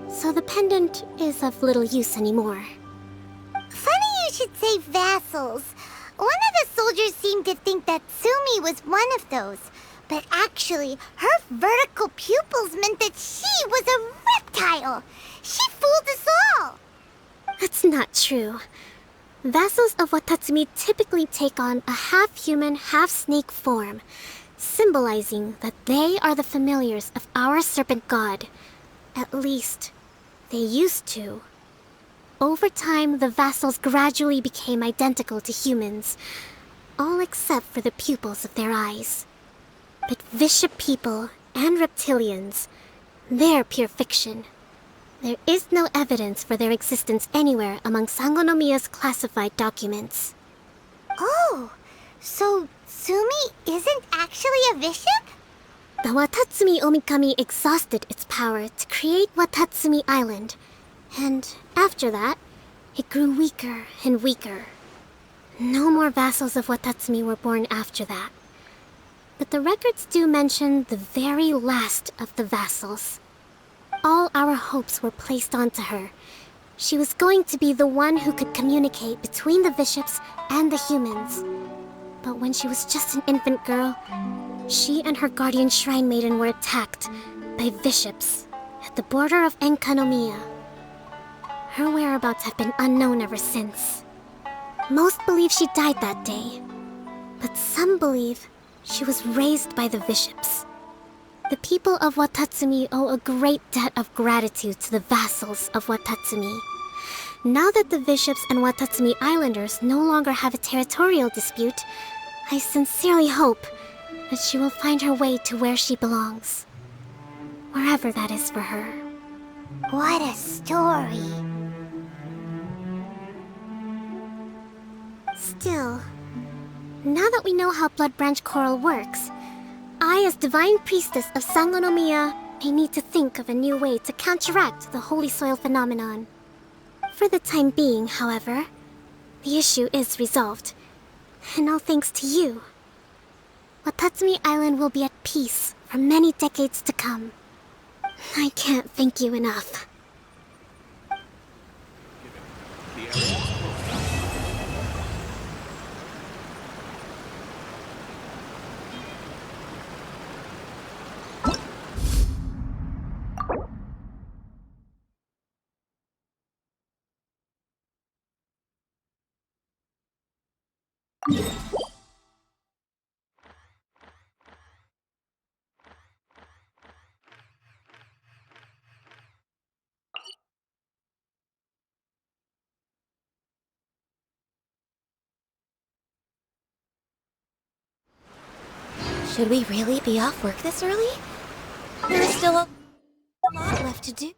Speaker 3: So the pendant is of little use anymore.
Speaker 1: Funny you should say vassals. One of the soldiers seemed to think that Sumi was one of those. But actually, her vertical pupils meant that she was a reptile. She fooled us all.
Speaker 3: That's not true. Vassals of Watatsumi typically take on a half-human, half-snake form, symbolizing that they are the familiars of our serpent god. At least, they used to. Over time, the vassals gradually became identical to humans, all except for the pupils of their eyes. But Bishop people and reptilians, they're pure fiction. There is no evidence for their existence anywhere among Sangonomiya's classified documents.
Speaker 1: Oh, so Sumi isn't actually a bishop?
Speaker 3: The Watatsumi Omikami exhausted its power to create Watatsumi Island, and after that, it grew weaker and weaker. No more vassals of Watatsumi were born after that. But the records do mention the very last of the vassals. All our hopes were placed onto her. She was going to be the one who could communicate between the bishops and the humans. But when she was just an infant girl, she and her guardian shrine maiden were attacked by bishops at the border of Enkanomiya. Her whereabouts have been unknown ever since. Most believe she died that day, but some believe she was raised by the bishops. The people of Watatsumi owe a great debt of gratitude to the vassals of Watatsumi. Now that the bishops and Watatsumi Islanders no longer have a territorial dispute, I sincerely hope that she will find her way to where she belongs. Wherever that is for her.
Speaker 1: What a story.
Speaker 3: Still, now that we know how Blood Branch Coral works, I, as Divine Priestess of Sangonomiya, may need to think of a new way to counteract the Holy Soil phenomenon. For the time being, however, the issue is resolved, and all thanks to you. Watatsumi Island will be at peace for many decades to come. I can't thank you enough.
Speaker 13: Should we really be off work this early? There's still a lot left to do.